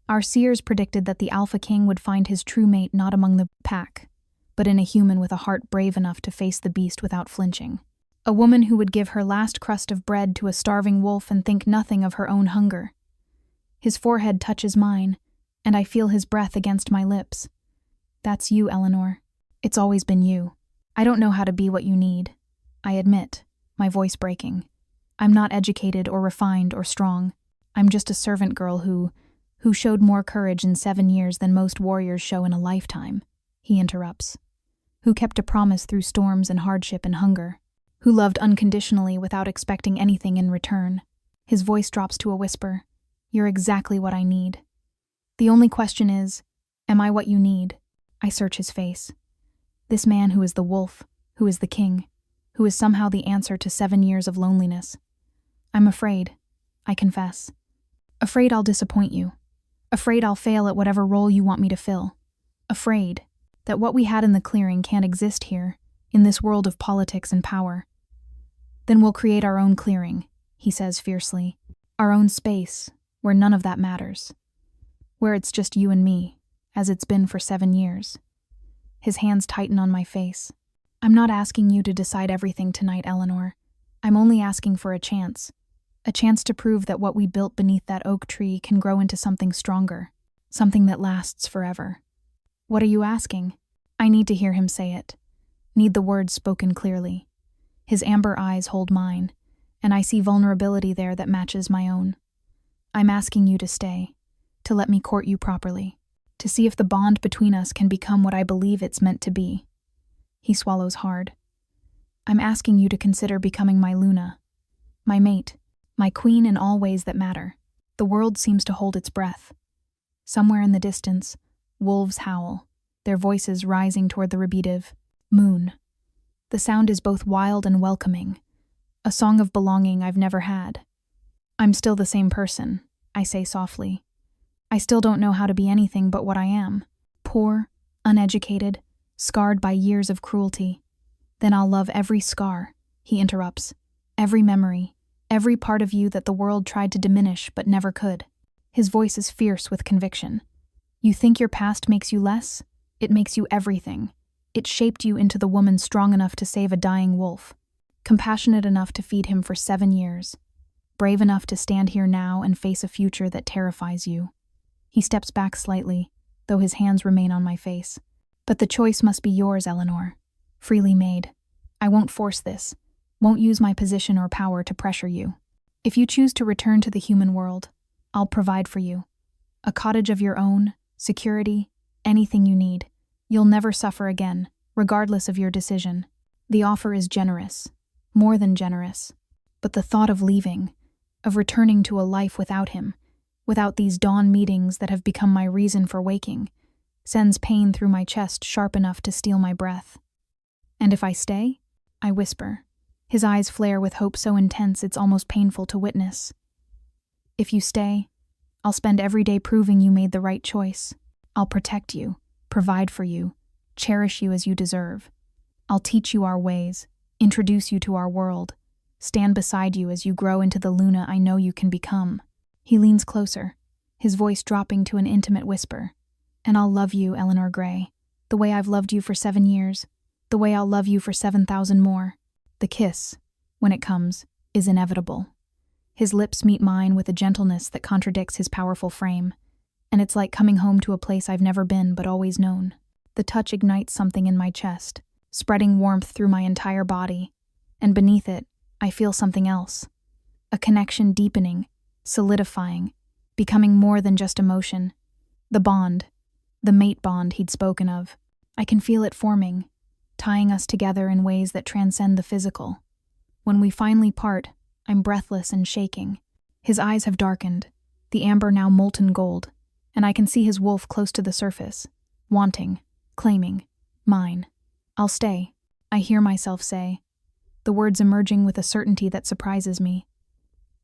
Our seers predicted that the Alpha King would find his true mate not among the pack, but in a human with a heart brave enough to face the beast without flinching. A woman who would give her last crust of bread to a starving wolf and think nothing of her own hunger. His forehead touches mine, and I feel his breath against my lips. That's you, Eleanor. It's always been you. I don't know how to be what you need. I admit, my voice breaking. I'm not educated or refined or strong. I'm just a servant girl who showed more courage in 7 years than most warriors show in a lifetime, he interrupts. Who kept a promise through storms and hardship and hunger. Who loved unconditionally without expecting anything in return. His voice drops to a whisper. You're exactly what I need. The only question is, am I what you need? I search his face. This man who is the wolf, who is the king, who is somehow the answer to 7 years of loneliness. I'm afraid, I confess. Afraid I'll disappoint you. Afraid I'll fail at whatever role you want me to fill. Afraid that what we had in the clearing can't exist here, in this world of politics and power. Then we'll create our own clearing, he says fiercely. Our own space, where none of that matters. Where it's just you and me, as it's been for 7 years. His hands tighten on my face. I'm not asking you to decide everything tonight, Eleanor. I'm only asking for a chance. A chance to prove that what we built beneath that oak tree can grow into something stronger, something that lasts forever. What are you asking? I need to hear him say it. Need the words spoken clearly. His amber eyes hold mine, and I see vulnerability there that matches my own. I'm asking you to stay, to let me court you properly, to see if the bond between us can become what I believe it's meant to be. He swallows hard. I'm asking you to consider becoming my Luna, my mate, my queen in all ways that matter. The world seems to hold its breath. Somewhere in the distance, wolves howl, their voices rising toward the rebeative moon. The sound is both wild and welcoming, a song of belonging I've never had. I'm still the same person, I say softly. I still don't know how to be anything but what I am. Poor, uneducated, scarred by years of cruelty. Then I'll love every scar, he interrupts, every memory, every part of you that the world tried to diminish but never could. His voice is fierce with conviction. You think your past makes you less? It makes you everything. It shaped you into the woman strong enough to save a dying wolf, compassionate enough to feed him for 7 years, brave enough to stand here now and face a future that terrifies you. He steps back slightly, though his hands remain on my face. But the choice must be yours, Eleanor. Freely made. I won't force this, won't use my position or power to pressure you. If you choose to return to the human world, I'll provide for you. A cottage of your own, security, anything you need. You'll never suffer again, regardless of your decision. The offer is generous, more than generous. But the thought of leaving, of returning to a life without him, without these dawn meetings that have become my reason for waking, sends pain through my chest sharp enough to steal my breath. And if I stay? I whisper. His eyes flare with hope so intense it's almost painful to witness. If you stay, I'll spend every day proving you made the right choice. I'll protect you, provide for you, cherish you as you deserve. I'll teach you our ways, introduce you to our world, stand beside you as you grow into the Luna I know you can become. He leans closer, his voice dropping to an intimate whisper. And I'll love you, Eleanor Gray, the way I've loved you for 7 years, the way I'll love you for 7,000 more. The kiss, when it comes, is inevitable. His lips meet mine with a gentleness that contradicts his powerful frame, and it's like coming home to a place I've never been but always known. The touch ignites something in my chest, spreading warmth through my entire body, and beneath it, I feel something else. A connection deepening, solidifying, becoming more than just emotion. The bond, the mate bond he'd spoken of. I can feel it forming, tying us together in ways that transcend the physical. When we finally part, I'm breathless and shaking. His eyes have darkened, the amber now molten gold, and I can see his wolf close to the surface, wanting, claiming, mine. I'll stay, I hear myself say, the words emerging with a certainty that surprises me.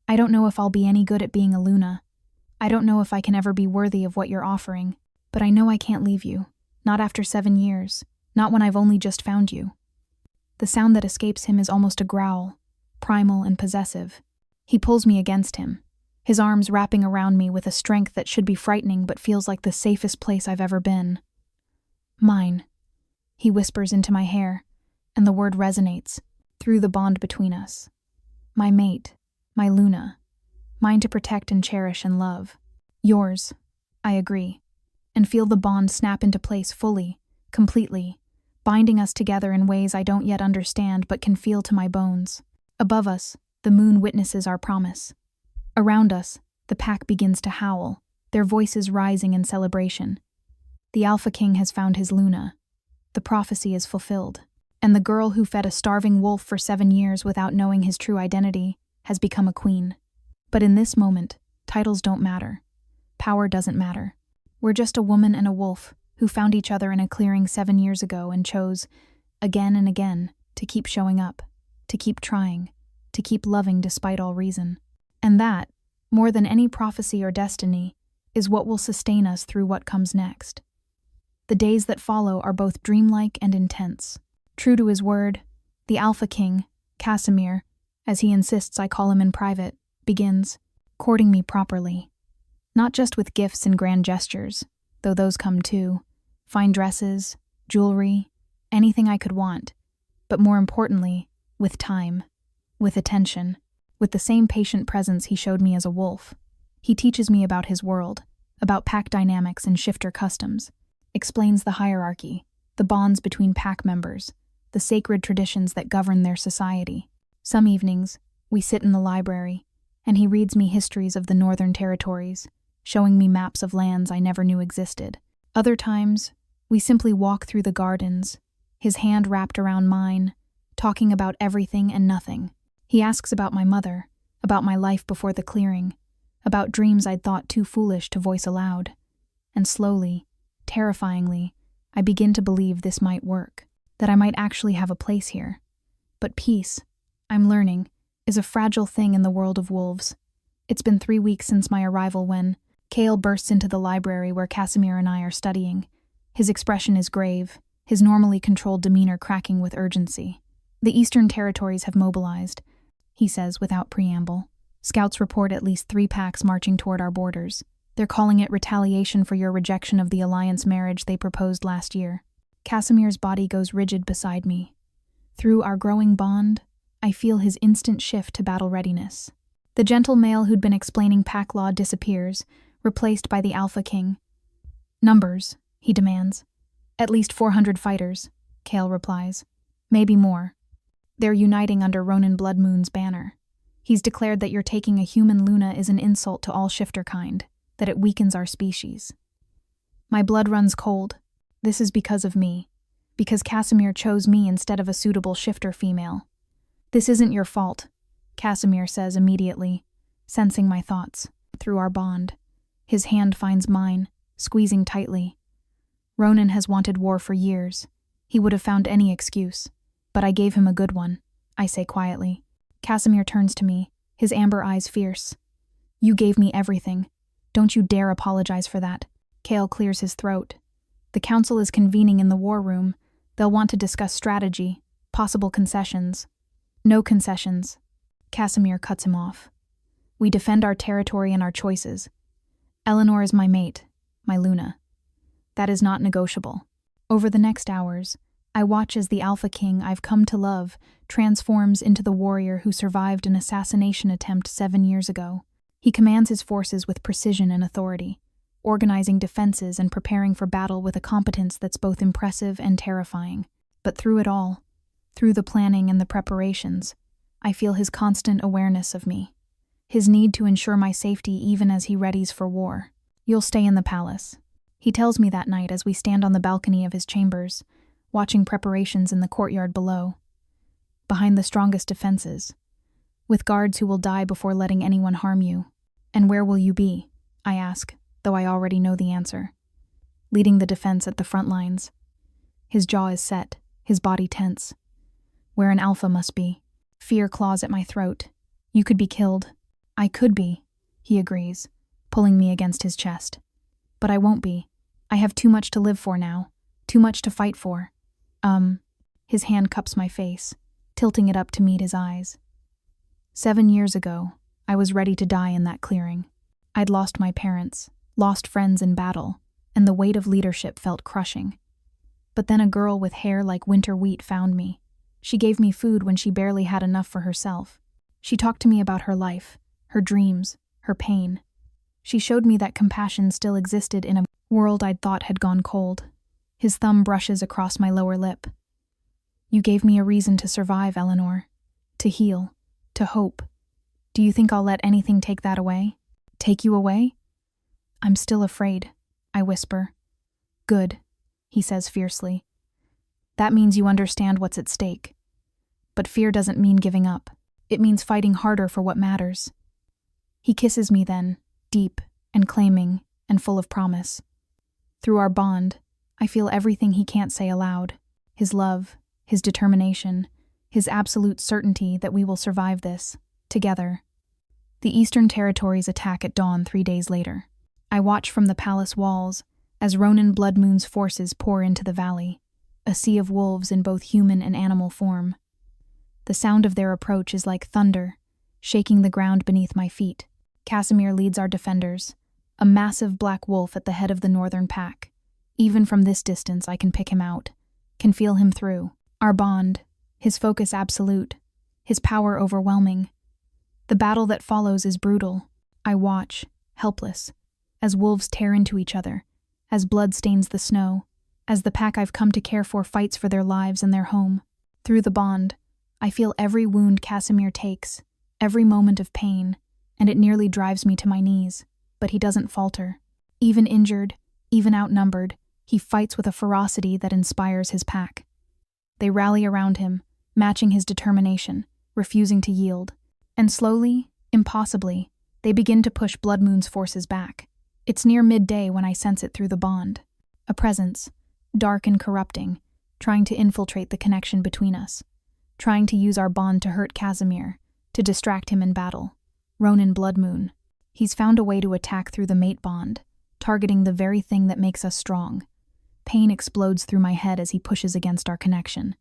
I don't know if I'll be any good at being a Luna. I don't know if I can ever be worthy of what you're offering, but I know I can't leave you, not after 7 years, not when I've only just found you. The sound that escapes him is almost a growl, primal and possessive. He pulls me against him, his arms wrapping around me with a strength that should be frightening but feels like the safest place I've ever been. Mine, he whispers into my hair, and the word resonates through the bond between us. My mate, my Luna, mine to protect and cherish and love. Yours, I agree, and feel the bond snap into place fully, completely, binding us together in ways I don't yet understand but can feel to my bones. Above us, the moon witnesses our promise. Around us, the pack begins to howl, their voices rising in celebration. The Alpha King has found his Luna. The prophecy is fulfilled, and the girl who fed a starving wolf for 7 years without knowing his true identity has become a queen. But in this moment, titles don't matter. Power doesn't matter. We're just a woman and a wolf who found each other in a clearing 7 years ago and chose, again and again, to keep showing up, to keep trying, to keep loving despite all reason. And that, more than any prophecy or destiny, is what will sustain us through what comes next. The days that follow are both dreamlike and intense. True to his word, the Alpha King, Casimir, as he insists I call him in private, begins courting me properly. Not just with gifts and grand gestures, though those come too, fine dresses, jewelry, anything I could want, but more importantly, with time, with attention, with the same patient presence he showed me as a wolf. He teaches me about his world, about pack dynamics and shifter customs, explains the hierarchy, the bonds between pack members, the sacred traditions that govern their society. Some evenings, we sit in the library, and he reads me histories of the Northern Territories, showing me maps of lands I never knew existed. Other times, we simply walk through the gardens, his hand wrapped around mine, talking about everything and nothing. He asks about my mother, about my life before the clearing, about dreams I'd thought too foolish to voice aloud. And slowly, terrifyingly, I begin to believe this might work, that I might actually have a place here. But peace, I'm learning, is a fragile thing in the world of wolves. It's been 3 weeks since my arrival when Kale bursts into the library where Casimir and I are studying. His expression is grave, his normally controlled demeanor cracking with urgency. The Eastern Territories have mobilized, he says without preamble. Scouts report at least 3 packs marching toward our borders. They're calling it retaliation for your rejection of the alliance marriage they proposed last year. Casimir's body goes rigid beside me. Through our growing bond, I feel his instant shift to battle readiness. The gentle male who'd been explaining pack law disappears, replaced by the Alpha King. Numbers, he demands. At least 400 fighters, Kale replies. Maybe more. They're uniting under Ronin Bloodmoon's banner. He's declared that your taking a human Luna is an insult to all shifter kind, that it weakens our species. My blood runs cold. This is because of me, because Casimir chose me instead of a suitable shifter female. This isn't your fault, Casimir says immediately, sensing my thoughts. Through our bond, his hand finds mine, squeezing tightly. Ronin has wanted war for years. He would have found any excuse, but I gave him a good one, I say quietly. Casimir turns to me, his amber eyes fierce. You gave me everything. Don't you dare apologize for that. Kale clears his throat. The council is convening in the war room. They'll want to discuss strategy, possible concessions. No concessions. Casimir cuts him off. We defend our territory and our choices. Eleanor is my mate, my Luna. That is not negotiable. Over the next hours, I watch as the Alpha King I've come to love transforms into the warrior who survived an assassination attempt 7 years ago. He commands his forces with precision and authority, organizing defenses and preparing for battle with a competence that's both impressive and terrifying. But through it all, through the planning and the preparations, I feel his constant awareness of me, his need to ensure my safety even as he readies for war. You'll stay in the palace, he tells me that night as we stand on the balcony of his chambers, watching preparations in the courtyard below. behind the strongest defenses, with guards who will die before letting anyone harm you. And where will you be? I ask, though I already know the answer. Leading the defense at the front lines. His jaw is set, his body tense. Where an alpha must be. Fear claws at my throat. You could be killed. I could be, he agrees, pulling me against his chest. But I won't be. I have too much to live for now. Too much to fight for. His hand cups my face, tilting it up to meet his eyes. 7 years ago, I was ready to die in that clearing. I'd lost my parents, lost friends in battle, and the weight of leadership felt crushing. But then a girl with hair like winter wheat found me. She gave me food when she barely had enough for herself. She talked to me about her life, her dreams, her pain. She showed me that compassion still existed in a world I'd thought had gone cold. His thumb brushes across my lower lip. You gave me a reason to survive, Eleanor. To heal. To hope. Do you think I'll let anything take that away? Take you away? I'm still afraid, I whisper. Good, he says fiercely. That means you understand what's at stake. But fear doesn't mean giving up. It means fighting harder for what matters. He kisses me then, deep and claiming and full of promise. Through our bond, I feel everything he can't say aloud. His love, his determination, his absolute certainty that we will survive this, together. The Eastern Territories attack at dawn 3 days later. I watch from the palace walls as Ronin Bloodmoon's forces pour into the valley, a sea of wolves in both human and animal form. The sound of their approach is like thunder, shaking the ground beneath my feet. Casimir leads our defenders, a massive black wolf at the head of the northern pack. Even from this distance I can pick him out, can feel him through. Our bond, his focus absolute, his power overwhelming. The battle that follows is brutal. I watch, helpless, as wolves tear into each other, as blood stains the snow, as the pack I've come to care for fights for their lives and their home. Through the bond, I feel every wound Casimir takes, every moment of pain, and it nearly drives me to my knees. But he doesn't falter. Even injured, even outnumbered, he fights with a ferocity that inspires his pack. They rally around him, matching his determination, refusing to yield. And slowly, impossibly, they begin to push Bloodmoon's forces back. It's near midday when I sense it through the bond. A presence, dark and corrupting, trying to infiltrate the connection between us. Trying to use our bond to hurt Casimir, to distract him in battle. Ronin Bloodmoon. He's found a way to attack through the mate bond, targeting the very thing that makes us strong. Pain explodes through my head as he pushes against our connection.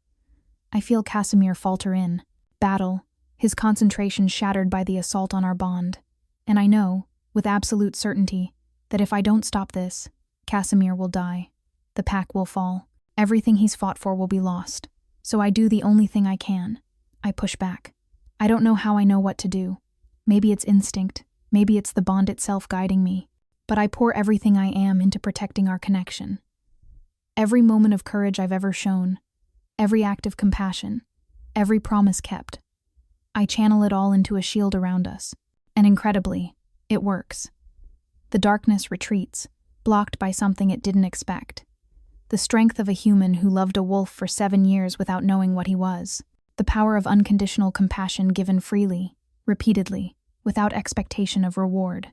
I feel Casimir falter in. Battle, his concentration shattered by the assault on our bond. And I know, with absolute certainty, that if I don't stop this, Casimir will die. The pack will fall. Everything he's fought for will be lost. So I do the only thing I can. I push back. I don't know how I know what to do. Maybe it's instinct. Maybe it's the bond itself guiding me. But I pour everything I am into protecting our connection. Every moment of courage I've ever shown, every act of compassion, every promise kept. I channel it all into a shield around us, and incredibly, it works. The darkness retreats, blocked by something it didn't expect. The strength of a human who loved a wolf for 7 years without knowing what he was. The power of unconditional compassion given freely, repeatedly, without expectation of reward.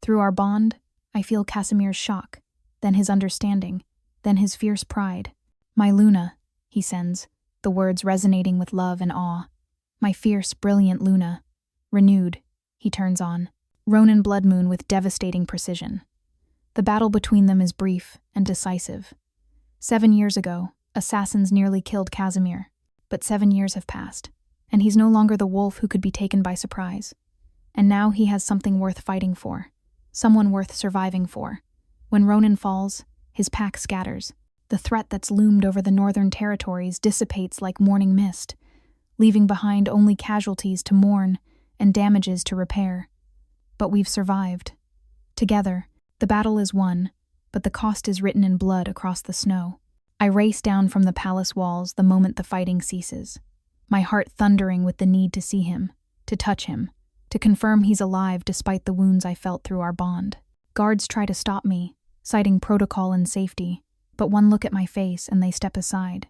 Through our bond, I feel Casimir's shock, then his understanding, then his fierce pride. My Luna, he sends, the words resonating with love and awe. My fierce, brilliant Luna. Renewed, he turns on. Ronin Bloodmoon with devastating precision. The battle between them is brief and decisive. 7 years ago, assassins nearly killed Casimir, but 7 years have passed, and he's no longer the wolf who could be taken by surprise. And now he has something worth fighting for, someone worth surviving for. When Ronin falls, his pack scatters. The threat that's loomed over the northern territories dissipates like morning mist, leaving behind only casualties to mourn and damages to repair. But we've survived. Together, the battle is won, but the cost is written in blood across the snow. I race down from the palace walls the moment the fighting ceases, my heart thundering with the need to see him, to touch him, to confirm he's alive despite the wounds I felt through our bond. Guards try to stop me, citing protocol and safety, but one look at my face and they step aside.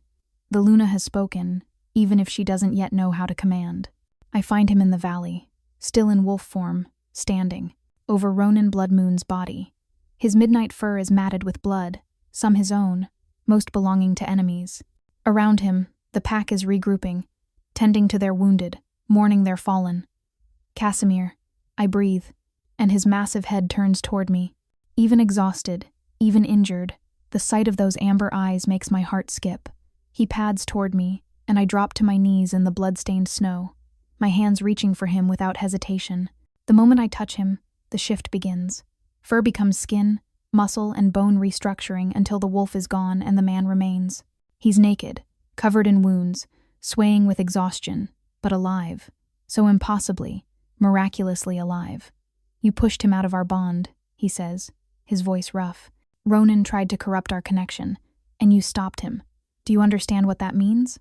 The Luna has spoken, even if she doesn't yet know how to command. I find him in the valley, still in wolf form, standing, over Ronan Bloodmoon's body. His midnight fur is matted with blood, some his own, most belonging to enemies. Around him, the pack is regrouping, tending to their wounded, mourning their fallen. Casimir, I breathe, and his massive head turns toward me. Even exhausted, even injured, the sight of those amber eyes makes my heart skip. He pads toward me, and I drop to my knees in the blood-stained snow, my hands reaching for him without hesitation. The moment I touch him, the shift begins. Fur becomes skin, muscle and bone restructuring until the wolf is gone and the man remains. He's naked, covered in wounds, swaying with exhaustion, but alive. So impossibly, miraculously alive. You pushed him out of our bond, he says, his voice rough. Ronan tried to corrupt our connection, and you stopped him. Do you understand what that means?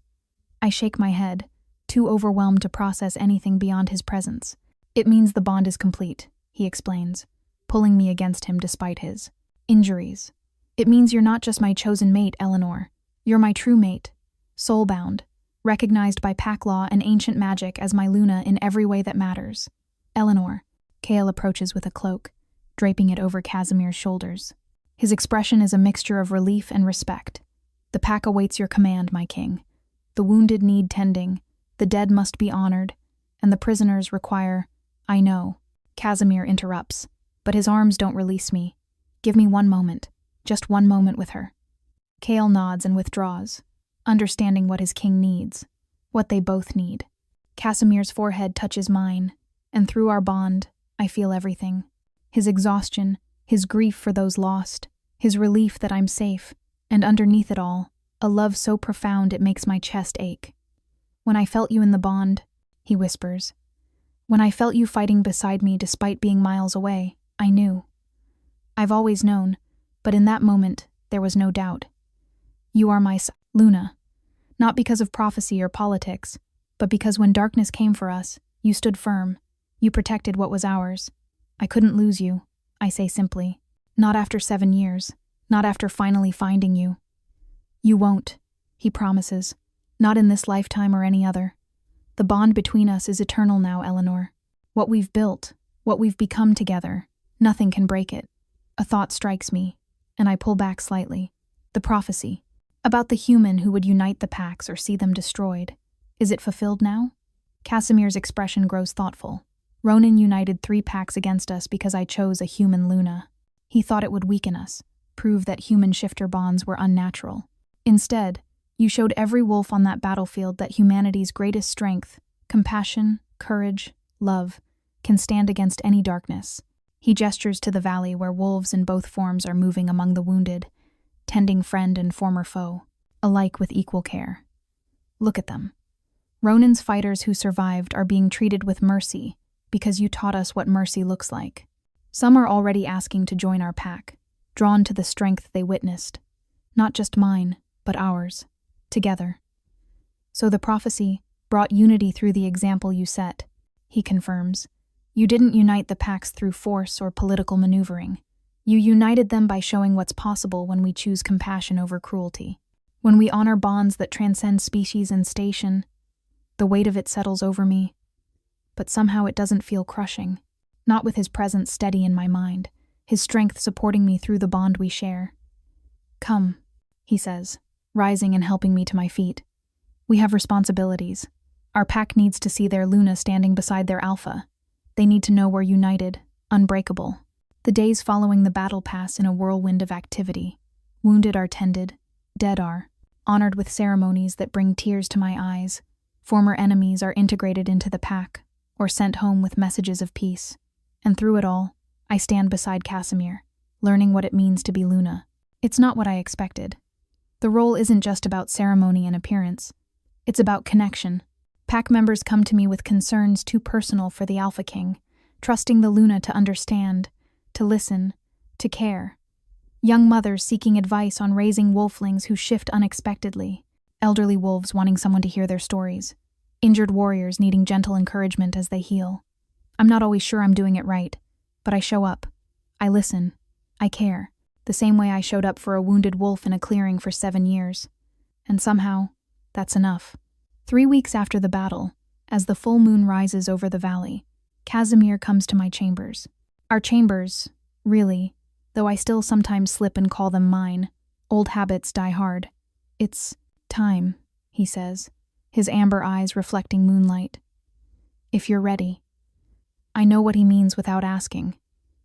I shake my head, too overwhelmed to process anything beyond his presence. It means the bond is complete, he explains, pulling me against him despite his injuries. It means you're not just my chosen mate, Eleanor. You're my true mate, soul-bound, recognized by pack law and ancient magic as my Luna in every way that matters. Eleanor. Kale approaches with a cloak, draping it over Casimir's shoulders. His expression is a mixture of relief and respect. The pack awaits your command, my king. The wounded need tending, the dead must be honored, and the prisoners require— I know. Casimir interrupts, but his arms don't release me. Give me one moment, just one moment with her. Kale nods and withdraws, understanding what his king needs, what they both need. Casimir's forehead touches mine, and through our bond, I feel everything. His exhaustion, his grief for those lost, his relief that I'm safe, and underneath it all, a love so profound it makes my chest ache. When I felt you in the bond, he whispers. When I felt you fighting beside me despite being miles away, I knew. I've always known, but in that moment, there was no doubt. You are my Luna. Not because of prophecy or politics, but because when darkness came for us, you stood firm. You protected what was ours. I couldn't lose you, I say simply. Not after 7 years. Not after finally finding you. You won't, he promises. Not in this lifetime or any other. The bond between us is eternal now, Eleanor. What we've built, what we've become together, nothing can break it. A thought strikes me, and I pull back slightly. The prophecy. About the human who would unite the packs or see them destroyed. Is it fulfilled now? Casimir's expression grows thoughtful. Ronan united 3 packs against us because I chose a human Luna. He thought it would weaken us, prove that human shifter bonds were unnatural. Instead, you showed every wolf on that battlefield that humanity's greatest strength, compassion, courage, love, can stand against any darkness. He gestures to the valley where wolves in both forms are moving among the wounded, tending friend and former foe, alike with equal care. Look at them. Ronan's fighters who survived are being treated with mercy because you taught us what mercy looks like. Some are already asking to join our pack, drawn to the strength they witnessed. Not just mine, but ours. Together. So the prophecy brought unity through the example you set, he confirms. You didn't unite the packs through force or political maneuvering. You united them by showing what's possible when we choose compassion over cruelty. When we honor bonds that transcend species and station, the weight of it settles over me. But somehow it doesn't feel crushing. Not with his presence steady in my mind, his strength supporting me through the bond we share. Come, he says, rising and helping me to my feet. We have responsibilities. Our pack needs to see their Luna standing beside their alpha. They need to know we're united, unbreakable. The days following the battle pass in a whirlwind of activity. Wounded are tended, dead are, honored with ceremonies that bring tears to my eyes. Former enemies are integrated into the pack, or sent home with messages of peace. And through it all, I stand beside Casimir, learning what it means to be Luna. It's not what I expected. The role isn't just about ceremony and appearance. It's about connection. Pack members come to me with concerns too personal for the Alpha King, trusting the Luna to understand, to listen, to care. Young mothers seeking advice on raising wolflings who shift unexpectedly. Elderly wolves wanting someone to hear their stories. Injured warriors needing gentle encouragement as they heal. I'm not always sure I'm doing it right, but I show up. I listen. I care. The same way I showed up for a wounded wolf in a clearing for 7 years. And somehow, that's enough. 3 weeks after the battle, as the full moon rises over the valley, Casimir comes to my chambers. Our chambers, really, though I still sometimes slip and call them mine. Old habits die hard. It's time, he says, his amber eyes reflecting moonlight. If you're ready. I know what he means without asking.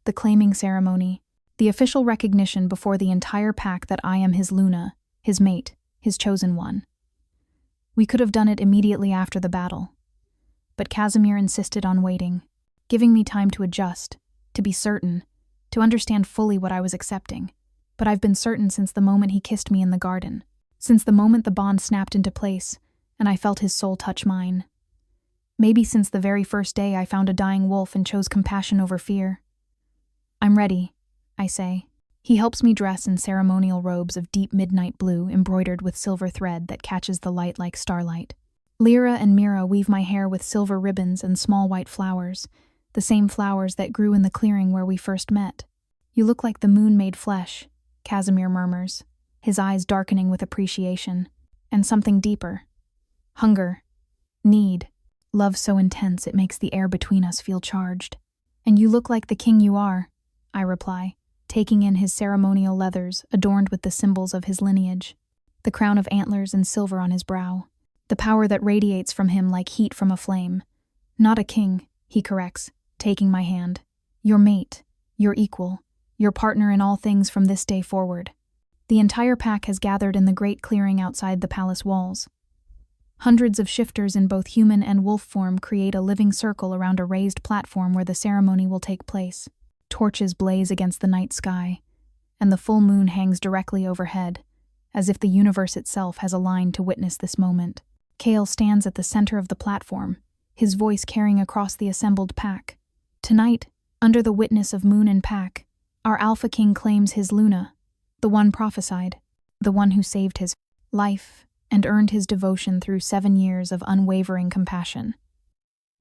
The claiming ceremony, the official recognition before the entire pack that I am his Luna, his mate, his chosen one. We could have done it immediately after the battle. But Casimir insisted on waiting, giving me time to adjust, to be certain, to understand fully what I was accepting. But I've been certain since the moment he kissed me in the garden, since the moment the bond snapped into place and I felt his soul touch mine. Maybe since the very first day I found a dying wolf and chose compassion over fear. I'm ready, I say. He helps me dress in ceremonial robes of deep midnight blue embroidered with silver thread that catches the light like starlight. Lyra and Mira weave my hair with silver ribbons and small white flowers, the same flowers that grew in the clearing where we first met. You look like the moon made flesh, Casimir murmurs, his eyes darkening with appreciation, and something deeper. Hunger, need, love so intense it makes the air between us feel charged. And you look like the king you are, I reply, taking in his ceremonial leathers adorned with the symbols of his lineage, the crown of antlers and silver on his brow, the power that radiates from him like heat from a flame. Not a king, he corrects, taking my hand. Your mate, your equal, your partner in all things from this day forward. The entire pack has gathered in the great clearing outside the palace walls. Hundreds of shifters in both human and wolf form create a living circle around a raised platform where the ceremony will take place. Torches blaze against the night sky, and the full moon hangs directly overhead, as if the universe itself has aligned to witness this moment. Kale stands at the center of the platform, his voice carrying across the assembled pack. Tonight, under the witness of moon and pack, our Alpha King claims his Luna, the one prophesied, the one who saved his life and earned his devotion through 7 years of unwavering compassion.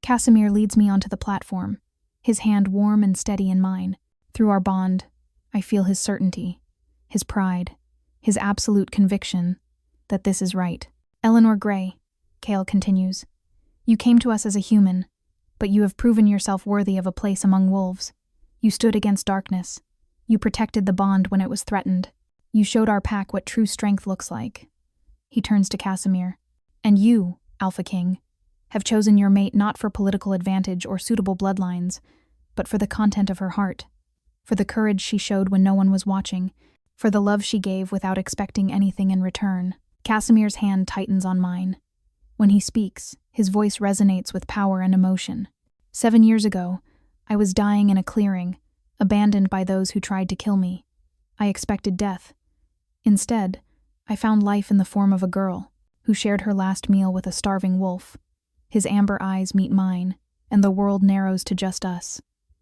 Casimir leads me onto the platform, his hand warm and steady in mine. Through our bond, I feel his certainty, his pride, his absolute conviction that this is right. Eleanor Gray, Kale continues, you came to us as a human, but you have proven yourself worthy of a place among wolves. You stood against darkness. You protected the bond when it was threatened. You showed our pack what true strength looks like. He turns to Casimir. And you, Alpha King, have chosen your mate not for political advantage or suitable bloodlines, but for the content of her heart, for the courage she showed when no one was watching, for the love she gave without expecting anything in return. Casimir's hand tightens on mine. When he speaks, his voice resonates with power and emotion. 7 years ago, I was dying in a clearing, abandoned by those who tried to kill me. I expected death. Instead, I found life in the form of a girl who shared her last meal with a starving wolf. His amber eyes meet mine, and the world narrows to just us.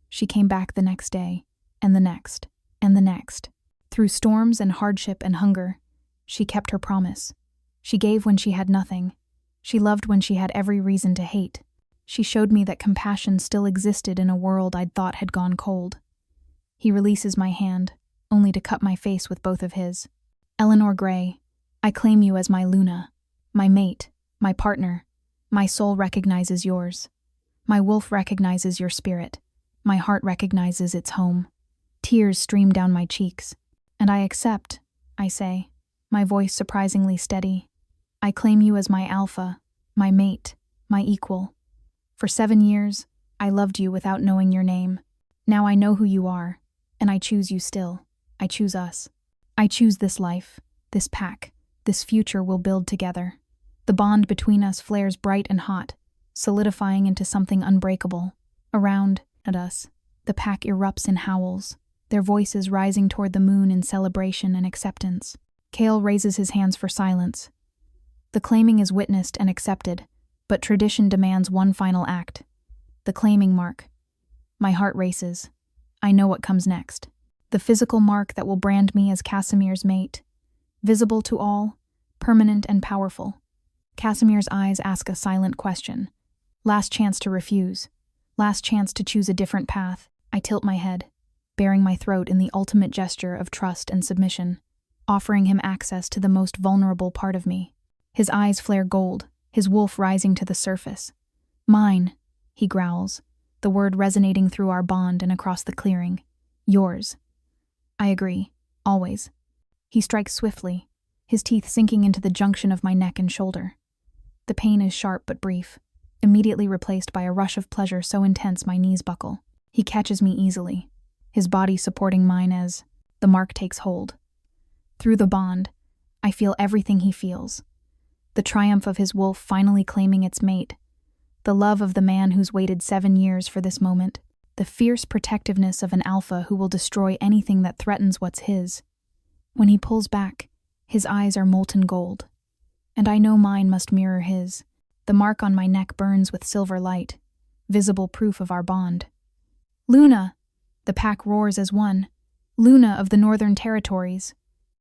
She came back the next day, and the next, and the next. Through storms and hardship and hunger, she kept her promise. She gave when she had nothing. She loved when she had every reason to hate. She showed me that compassion still existed in a world I'd thought had gone cold. He releases my hand, only to cut my face with both of his. Eleanor Gray, I claim you as my Luna, my mate, my partner. My soul recognizes yours. My wolf recognizes your spirit. My heart recognizes its home. Tears stream down my cheeks. And I accept, I say, my voice surprisingly steady. I claim you as my alpha, my mate, my equal. For 7 years, I loved you without knowing your name. Now I know who you are, and I choose you still. I choose us. I choose this life, this pack, this future we'll build together. The bond between us flares bright and hot, solidifying into something unbreakable. Around at us, the pack erupts in howls, their voices rising toward the moon in celebration and acceptance. Kale raises his hands for silence. The claiming is witnessed and accepted, but tradition demands one final act. The claiming mark. My heart races. I know what comes next. The physical mark that will brand me as Casimir's mate. Visible to all, permanent and powerful. Casimir's eyes ask a silent question. Last chance to refuse. Last chance to choose a different path. I tilt my head, baring my throat in the ultimate gesture of trust and submission, offering him access to the most vulnerable part of me. His eyes flare gold, his wolf rising to the surface. Mine, he growls, the word resonating through our bond and across the clearing. Yours. I agree, always. He strikes swiftly, his teeth sinking into the junction of my neck and shoulder. The pain is sharp but brief, immediately replaced by a rush of pleasure so intense my knees buckle. He catches me easily, his body supporting mine as the mark takes hold. Through the bond, I feel everything he feels. The triumph of his wolf finally claiming its mate, the love of the man who's waited 7 years for this moment, the fierce protectiveness of an alpha who will destroy anything that threatens what's his. When he pulls back, his eyes are molten gold, and I know mine must mirror his. The mark on my neck burns with silver light, visible proof of our bond. Luna! The pack roars as one. Luna of the Northern Territories.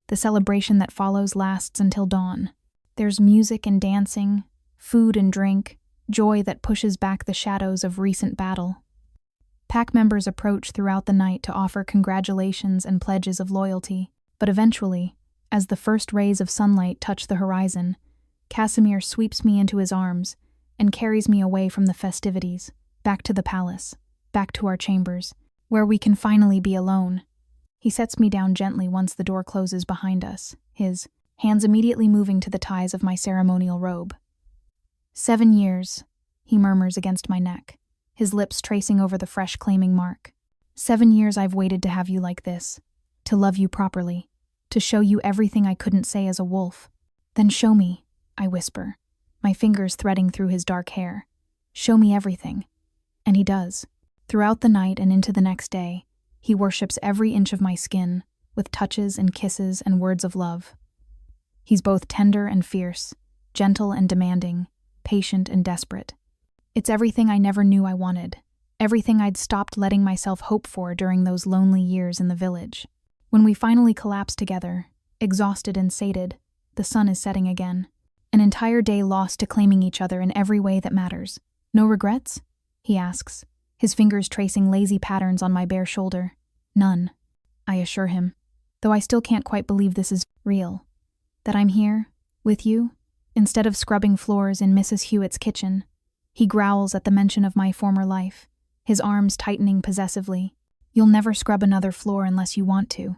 The celebration that follows lasts until dawn. There's music and dancing, food and drink, joy that pushes back the shadows of recent battle. Pack members approach throughout the night to offer congratulations and pledges of loyalty, but eventually, as the first rays of sunlight touch the horizon, Casimir sweeps me into his arms and carries me away from the festivities, back to the palace, back to our chambers, where we can finally be alone. He sets me down gently once the door closes behind us, his hands immediately moving to the ties of my ceremonial robe. 7 years, he murmurs against my neck, his lips tracing over the fresh claiming mark. 7 years I've waited to have you like this, to love you properly, to show you everything I couldn't say as a wolf. Then show me, I whisper, my fingers threading through his dark hair. Show me everything. And he does. Throughout the night and into the next day, he worships every inch of my skin, with touches and kisses and words of love. He's both tender and fierce, gentle and demanding, patient and desperate. It's everything I never knew I wanted, everything I'd stopped letting myself hope for during those lonely years in the village. When we finally collapse together, exhausted and sated, the sun is setting again. An entire day lost to claiming each other in every way that matters. No regrets? He asks, his fingers tracing lazy patterns on my bare shoulder. None, I assure him, though I still can't quite believe this is real. That I'm here, with you, instead of scrubbing floors in Mrs. Hewitt's kitchen. He growls at the mention of my former life, his arms tightening possessively. You'll never scrub another floor unless you want to.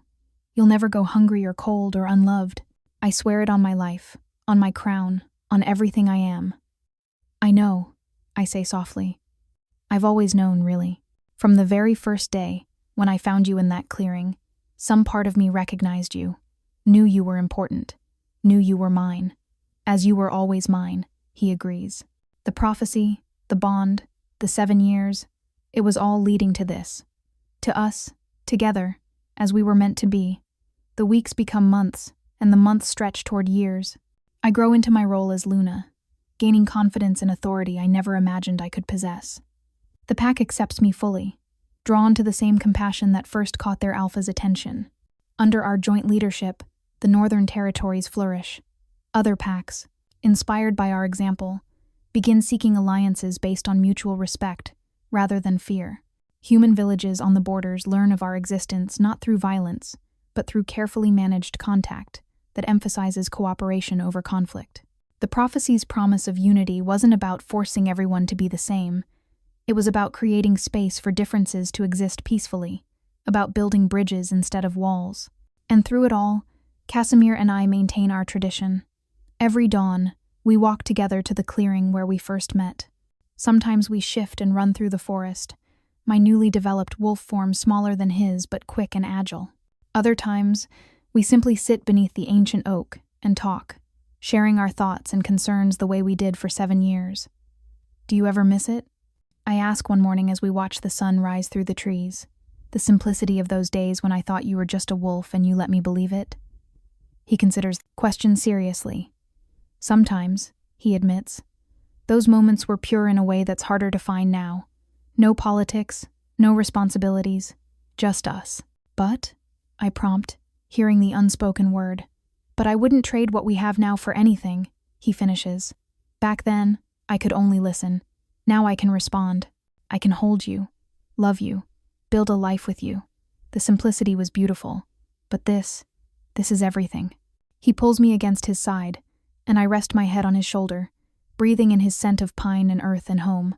You'll never go hungry or cold or unloved. I swear it on my life, on my crown, on everything I am. I know, I say softly. I've always known, really. From the very first day, when I found you in that clearing, some part of me recognized you, knew you were important, knew you were mine. As you were always mine, he agrees. The prophecy, the bond, the 7 years, it was all leading to this. To us, together, as we were meant to be. The weeks become months, and the months stretch toward years. I grow into my role as Luna, gaining confidence and authority I never imagined I could possess. The pack accepts me fully, drawn to the same compassion that first caught their alpha's attention. Under our joint leadership, the Northern Territories flourish. Other packs, inspired by our example, begin seeking alliances based on mutual respect, rather than fear. Human villages on the borders learn of our existence not through violence, but through carefully managed contact that emphasizes cooperation over conflict. The prophecy's promise of unity wasn't about forcing everyone to be the same. It was about creating space for differences to exist peacefully, about building bridges instead of walls. And through it all, Casimir and I maintain our tradition. Every dawn, we walk together to the clearing where we first met. Sometimes we shift and run through the forest, my newly developed wolf form smaller than his but quick and agile. Other times, we simply sit beneath the ancient oak and talk, sharing our thoughts and concerns the way we did for 7 years. Do you ever miss it? I ask one morning as we watch the sun rise through the trees. The simplicity of those days when I thought you were just a wolf and you let me believe it. He considers the question seriously. Sometimes, he admits, those moments were pure in a way that's harder to find now. No politics, no responsibilities, just us. But, I prompt, hearing the unspoken word. But I wouldn't trade what we have now for anything, he finishes. Back then, I could only listen. Now I can respond. I can hold you, love you, build a life with you. The simplicity was beautiful. But this is everything. He pulls me against his side, and I rest my head on his shoulder, breathing in his scent of pine and earth and home.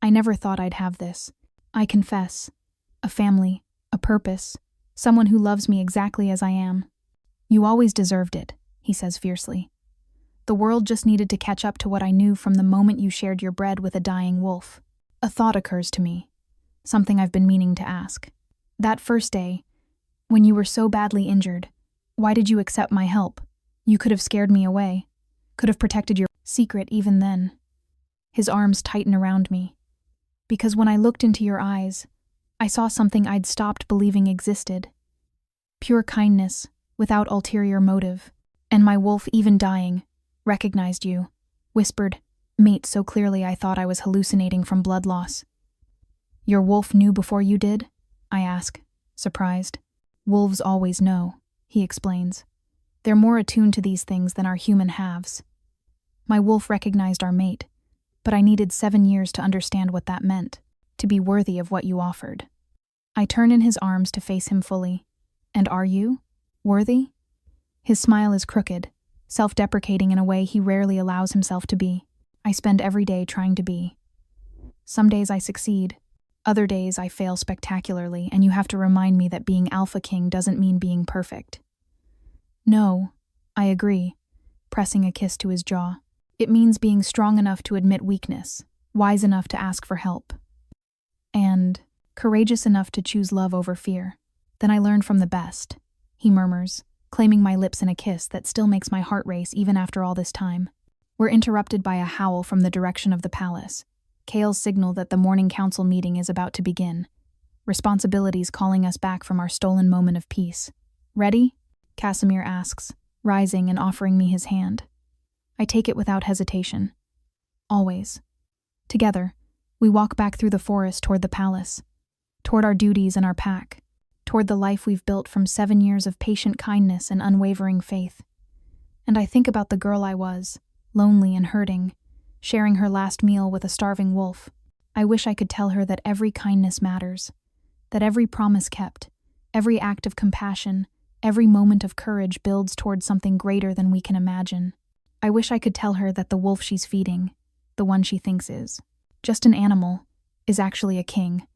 I never thought I'd have this. I confess. A family, a purpose, someone who loves me exactly as I am. You always deserved it, he says fiercely. The world just needed to catch up to what I knew from the moment you shared your bread with a dying wolf. A thought occurs to me, something I've been meaning to ask. That first day, when you were so badly injured, why did you accept my help? You could have scared me away, could have protected your secret even then. His arms tighten around me. Because when I looked into your eyes, I saw something I'd stopped believing existed. Pure kindness, without ulterior motive. And my wolf, even dying, recognized you, whispered, "Mate," so clearly I thought I was hallucinating from blood loss. Your wolf knew before you did? I ask, surprised. Wolves always know, he explains. They're more attuned to these things than our human halves. My wolf recognized our mate, but I needed 7 years to understand what that meant, to be worthy of what you offered. I turn in his arms to face him fully. And are you? Worthy? His smile is crooked, self-deprecating in a way he rarely allows himself to be. I spend every day trying to be. Some days I succeed, other days I fail spectacularly, and you have to remind me that being Alpha King doesn't mean being perfect. No, I agree, pressing a kiss to his jaw. It means being strong enough to admit weakness, wise enough to ask for help, and courageous enough to choose love over fear. Then I learned from the best, he murmurs, claiming my lips in a kiss that still makes my heart race even after all this time. We're interrupted by a howl from the direction of the palace. Kale's signal that the morning council meeting is about to begin. Responsibilities calling us back from our stolen moment of peace. Ready? Casimir asks, rising and offering me his hand. I take it without hesitation. Always. Together, we walk back through the forest toward the palace, toward our duties and our pack, toward the life we've built from 7 years of patient kindness and unwavering faith. And I think about the girl I was, lonely and hurting, sharing her last meal with a starving wolf. I wish I could tell her that every kindness matters, that every promise kept, every act of compassion, every moment of courage builds toward something greater than we can imagine. I wish I could tell her that the wolf she's feeding, the one she thinks is just an animal, is actually a king,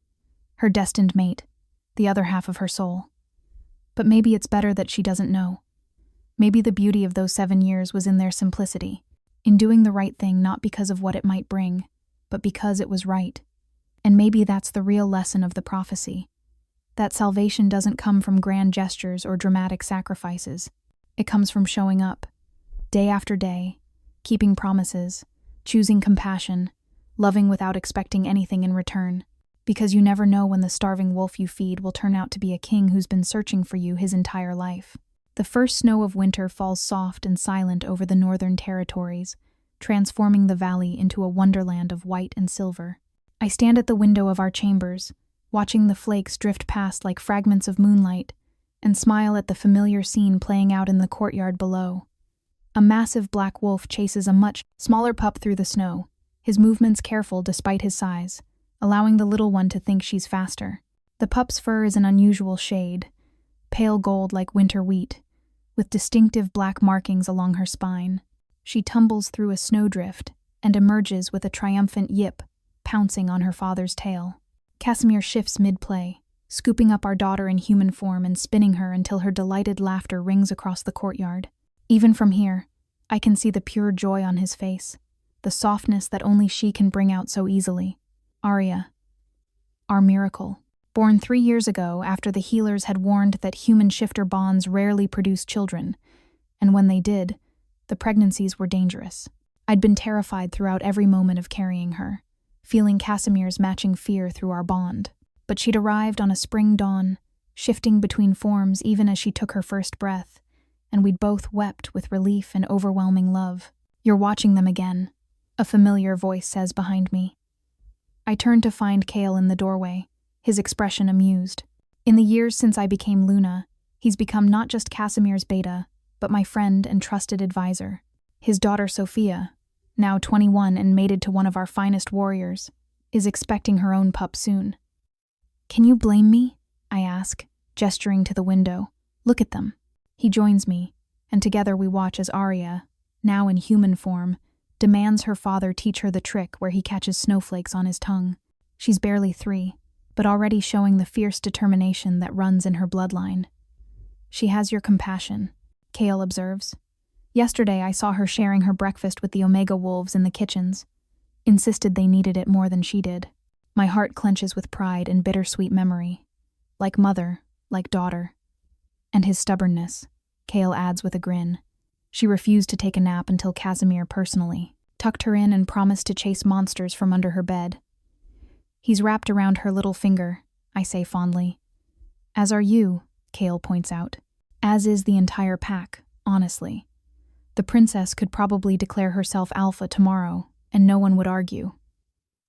her destined mate, the other half of her soul. But maybe it's better that she doesn't know. Maybe the beauty of those 7 years was in their simplicity, in doing the right thing not because of what it might bring, but because it was right. And maybe that's the real lesson of the prophecy, that salvation doesn't come from grand gestures or dramatic sacrifices. It comes from showing up, day after day, keeping promises, choosing compassion, loving without expecting anything in return, because you never know when the starving wolf you feed will turn out to be a king who's been searching for you his entire life. The first snow of winter falls soft and silent over the northern territories, transforming the valley into a wonderland of white and silver. I stand at the window of our chambers, watching the flakes drift past like fragments of moonlight, and smile at the familiar scene playing out in the courtyard below. A massive black wolf chases a much smaller pup through the snow, his movements careful despite his size, allowing the little one to think she's faster. The pup's fur is an unusual shade, pale gold like winter wheat, with distinctive black markings along her spine. She tumbles through a snowdrift and emerges with a triumphant yip, pouncing on her father's tail. Casimir shifts mid-play, scooping up our daughter in human form and spinning her until her delighted laughter rings across the courtyard. Even from here, I can see the pure joy on his face, the softness that only she can bring out so easily. Arya, our miracle. Born 3 years ago after the healers had warned that human shifter bonds rarely produce children, and when they did, the pregnancies were dangerous. I'd been terrified throughout every moment of carrying her, feeling Casimir's matching fear through our bond. But she'd arrived on a spring dawn, shifting between forms even as she took her first breath, and we'd both wept with relief and overwhelming love. "You're watching them again," a familiar voice says behind me. I turn to find Kale in the doorway, his expression amused. In the years since I became Luna, he's become not just Casimir's beta, but my friend and trusted advisor. His daughter Sophia, now 21 and mated to one of our finest warriors, is expecting her own pup soon. "Can you blame me?" I ask, gesturing to the window. "Look at them." He joins me, and together we watch as Arya, now in human form, demands her father teach her the trick where he catches snowflakes on his tongue. She's barely 3, but already showing the fierce determination that runs in her bloodline. She has your compassion, Kale observes. Yesterday I saw her sharing her breakfast with the Omega wolves in the kitchens. Insisted they needed it more than she did. My heart clenches with pride and bittersweet memory. Like mother, like daughter. And his stubbornness, Kale adds with a grin. She refused to take a nap until Casimir personally tucked her in and promised to chase monsters from under her bed. He's wrapped around her little finger, I say fondly. As are you, Kale points out. As is the entire pack, honestly. The princess could probably declare herself alpha tomorrow, and no one would argue.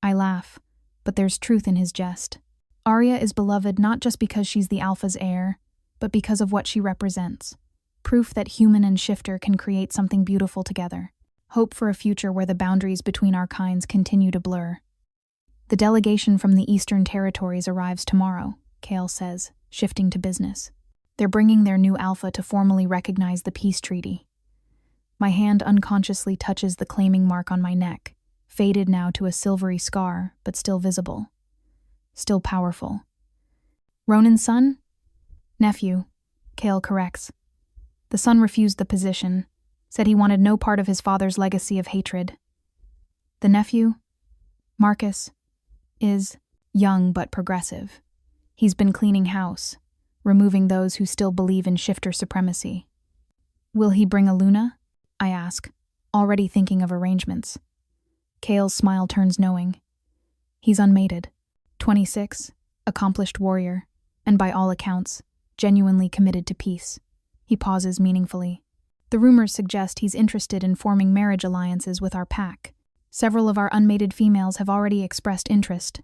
I laugh, but there's truth in his jest. Arya is beloved not just because she's the alpha's heir, but because of what she represents. Proof that human and shifter can create something beautiful together. Hope for a future where the boundaries between our kinds continue to blur. The delegation from the Eastern Territories arrives tomorrow, Kale says, shifting to business. They're bringing their new alpha to formally recognize the peace treaty. My hand unconsciously touches the claiming mark on my neck, faded now to a silvery scar, but still visible. Still powerful. Ronan's son? Nephew, Kale corrects. The son refused the position, said he wanted no part of his father's legacy of hatred. The nephew, Marcus, is young but progressive. He's been cleaning house, removing those who still believe in shifter supremacy. Will he bring a Luna? I ask, already thinking of arrangements. Kale's smile turns knowing. He's unmated, 26, accomplished warrior, and by all accounts, genuinely committed to peace. He pauses meaningfully. The rumors suggest he's interested in forming marriage alliances with our pack. Several of our unmated females have already expressed interest.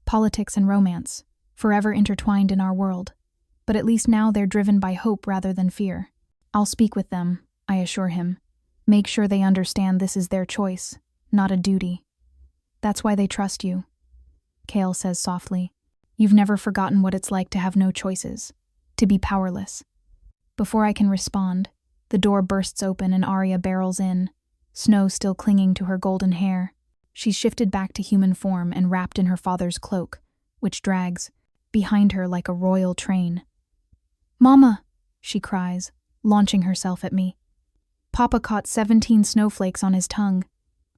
Politics and romance, forever intertwined in our world. But at least now they're driven by hope rather than fear. I'll speak with them, I assure him. Make sure they understand this is their choice, not a duty. That's why they trust you, Kale says softly. You've never forgotten what it's like to have no choices, to be powerless. Before I can respond, the door bursts open and Arya barrels in, snow still clinging to her golden hair. She's shifted back to human form and wrapped in her father's cloak, which drags behind her like a royal train. Mama, she cries, launching herself at me. Papa caught 17 snowflakes on his tongue.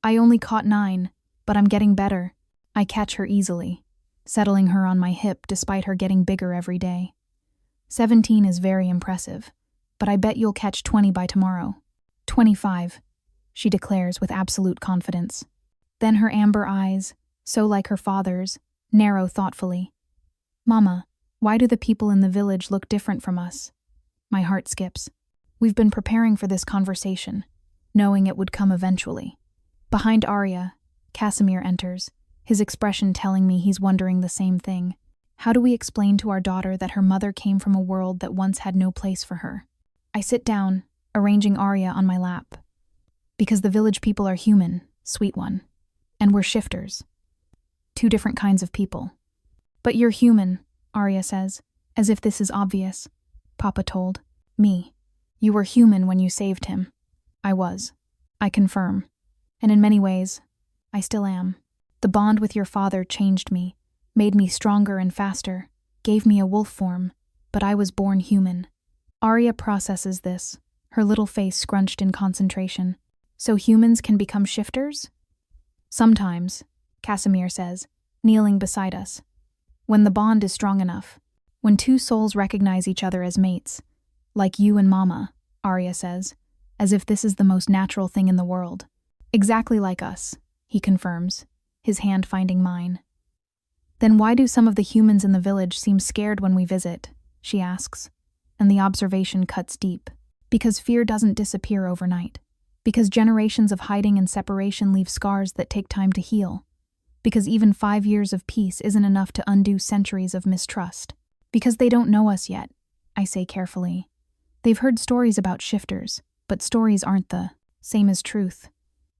I only caught 9, but I'm getting better. I catch her easily, settling her on my hip despite her getting bigger every day. 17 is very impressive, but I bet you'll catch 20 by tomorrow. 25, she declares with absolute confidence. Then her amber eyes, so like her father's, narrow thoughtfully. Mama, why do the people in the village look different from us? My heart skips. We've been preparing for this conversation, knowing it would come eventually. Behind Arya, Casimir enters, his expression telling me he's wondering the same thing. How do we explain to our daughter that her mother came from a world that once had no place for her? I sit down, arranging Arya on my lap. Because the village people are human, sweet one. And we're shifters. 2 different kinds of people. But you're human, Arya says, as if this is obvious. Papa told me. You were human when you saved him. I was. I confirm. And in many ways, I still am. The bond with your father changed me, made me stronger and faster, gave me a wolf form, but I was born human. Arya processes this, her little face scrunched in concentration. So humans can become shifters? Sometimes, Casimir says, kneeling beside us. When the bond is strong enough, when 2 souls recognize each other as mates. Like you and Mama, Arya says, as if this is the most natural thing in the world. Exactly like us, he confirms, his hand finding mine. Then why do some of the humans in the village seem scared when we visit? She asks, and the observation cuts deep. Because fear doesn't disappear overnight. Because generations of hiding and separation leave scars that take time to heal. Because even 5 years of peace isn't enough to undo centuries of mistrust. Because they don't know us yet, I say carefully. They've heard stories about shifters, but stories aren't the same as truth.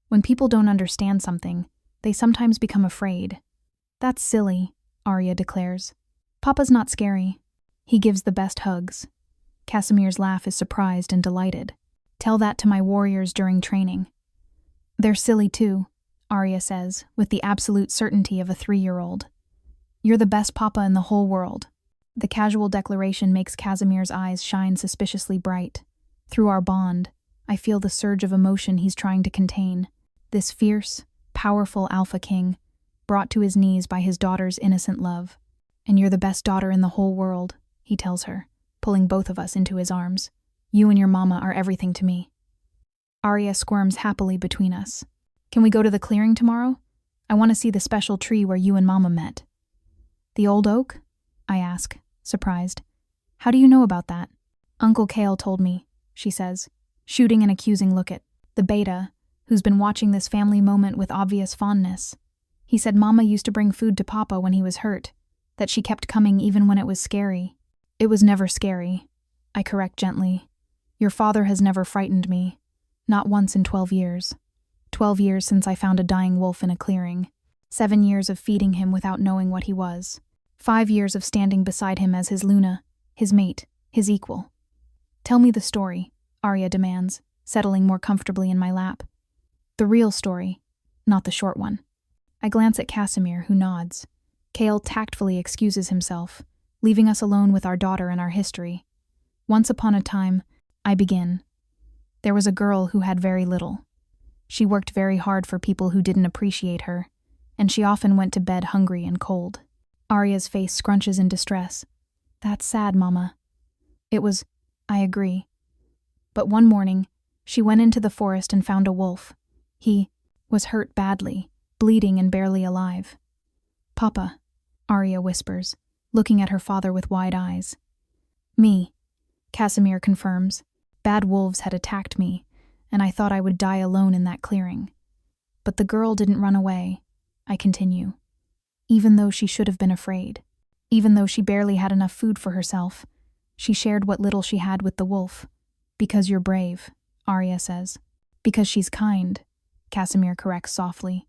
When people don't understand something, they sometimes become afraid. That's silly, Arya declares. Papa's not scary. He gives the best hugs. Casimir's laugh is surprised and delighted. Tell that to my warriors during training. They're silly too, Arya says, with the absolute certainty of a 3-year-old. You're the best papa in the whole world. The casual declaration makes Casimir's eyes shine suspiciously bright. Through our bond, I feel the surge of emotion he's trying to contain. This fierce, powerful alpha king, brought to his knees by his daughter's innocent love. And you're the best daughter in the whole world, he tells her, pulling both of us into his arms. You and your mama are everything to me. Arya squirms happily between us. Can we go to the clearing tomorrow? I want to see the special tree where you and mama met. The old oak? I ask, surprised. How do you know about that? Uncle Cale told me, she says, shooting an accusing look at the beta, who's been watching this family moment with obvious fondness. He said mama used to bring food to papa when he was hurt, that she kept coming even when it was scary. It was never scary, I correct gently. Your father has never frightened me. Not once in 12 years. 12 years since I found a dying wolf in a clearing. 7 years of feeding him without knowing what he was. 5 years of standing beside him as his Luna, his mate, his equal. Tell me the story, Arya demands, settling more comfortably in my lap. The real story, not the short one. I glance at Casimir, who nods. Cale tactfully excuses himself, leaving us alone with our daughter and our history. Once upon a time, I begin. There was a girl who had very little. She worked very hard for people who didn't appreciate her, and she often went to bed hungry and cold. Arya's face scrunches in distress. That's sad, Mama. It was, I agree. But one morning, she went into the forest and found a wolf. He was hurt badly, bleeding and barely alive. Papa, Arya whispers, looking at her father with wide eyes. Me, Casimir confirms. Bad wolves had attacked me, and I thought I would die alone in that clearing. But the girl didn't run away, I continue. Even though she should have been afraid, even though she barely had enough food for herself, she shared what little she had with the wolf. Because you're brave, Arya says. Because she's kind, Casimir corrects softly.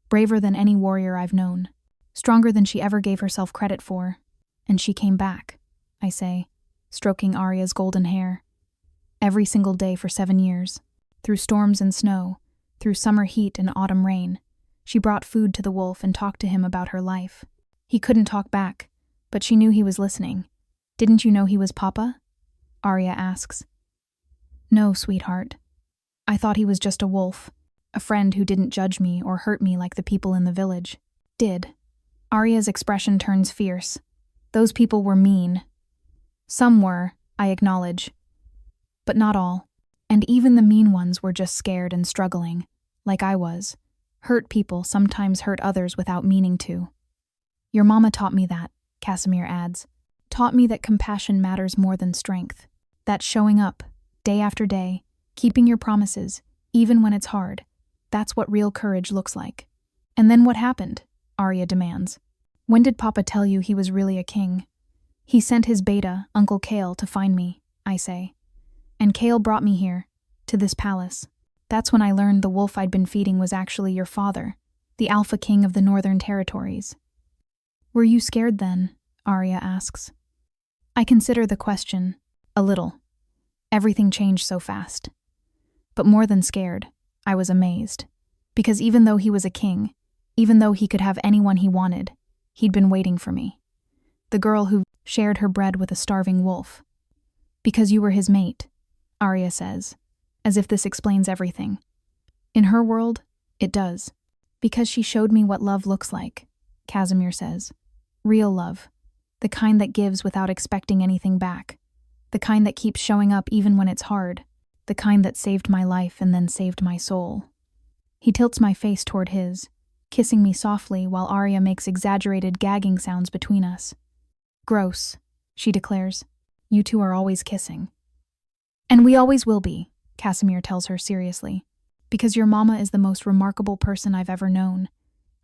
Braver than any warrior I've known. Stronger than she ever gave herself credit for. And she came back, I say, stroking Arya's golden hair. Every single day for 7 years. Through storms and snow, through summer heat and autumn rain, she brought food to the wolf and talked to him about her life. He couldn't talk back, but she knew he was listening. Didn't you know he was Papa? Arya asks. No, sweetheart. I thought he was just a wolf, a friend who didn't judge me or hurt me like the people in the village. Did. Arya's expression turns fierce. Those people were mean. Some were, I acknowledge. But not all. And even the mean ones were just scared and struggling, like I was. Hurt people sometimes hurt others without meaning to. Your mama taught me that, Casimir adds. Taught me that compassion matters more than strength. That showing up, day after day, keeping your promises, even when it's hard. That's what real courage looks like. And then what happened? Arya demands. When did Papa tell you he was really a king? He sent his beta, Uncle Cale, to find me, I say. And Cale brought me here, to this palace. That's when I learned the wolf I'd been feeding was actually your father, the Alpha King of the Northern Territories. Were you scared then? Arya asks. I consider the question, a little. Everything changed so fast. But more than scared, I was amazed. Because even though he was a king, even though he could have anyone he wanted, he'd been waiting for me. The girl who shared her bread with a starving wolf. Because you were his mate, Arya says, as if this explains everything. In her world, it does. Because she showed me what love looks like, Casimir says. Real love. The kind that gives without expecting anything back. The kind that keeps showing up even when it's hard. The kind that saved my life and then saved my soul. He tilts my face toward his, kissing me softly while Arya makes exaggerated gagging sounds between us. Gross, she declares. You two are always kissing. And we always will be, Casimir tells her seriously. Because your mama is the most remarkable person I've ever known.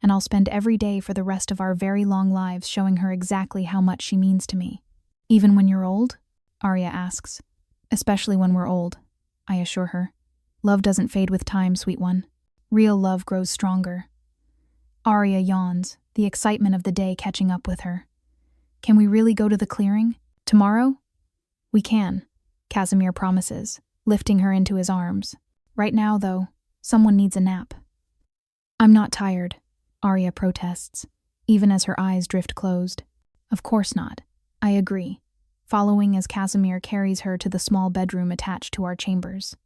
And I'll spend every day for the rest of our very long lives showing her exactly how much she means to me. Even when you're old? Arya asks. Especially when we're old, I assure her. Love doesn't fade with time, sweet one. Real love grows stronger. Arya yawns, the excitement of the day catching up with her. Can we really go to the clearing? Tomorrow? We can, Casimir promises, lifting her into his arms. Right now, though, Someone needs a nap. I'm not tired, Arya protests, even as her eyes drift closed. Of course not. I agree, following as Casimir carries her to the small bedroom attached to our chambers.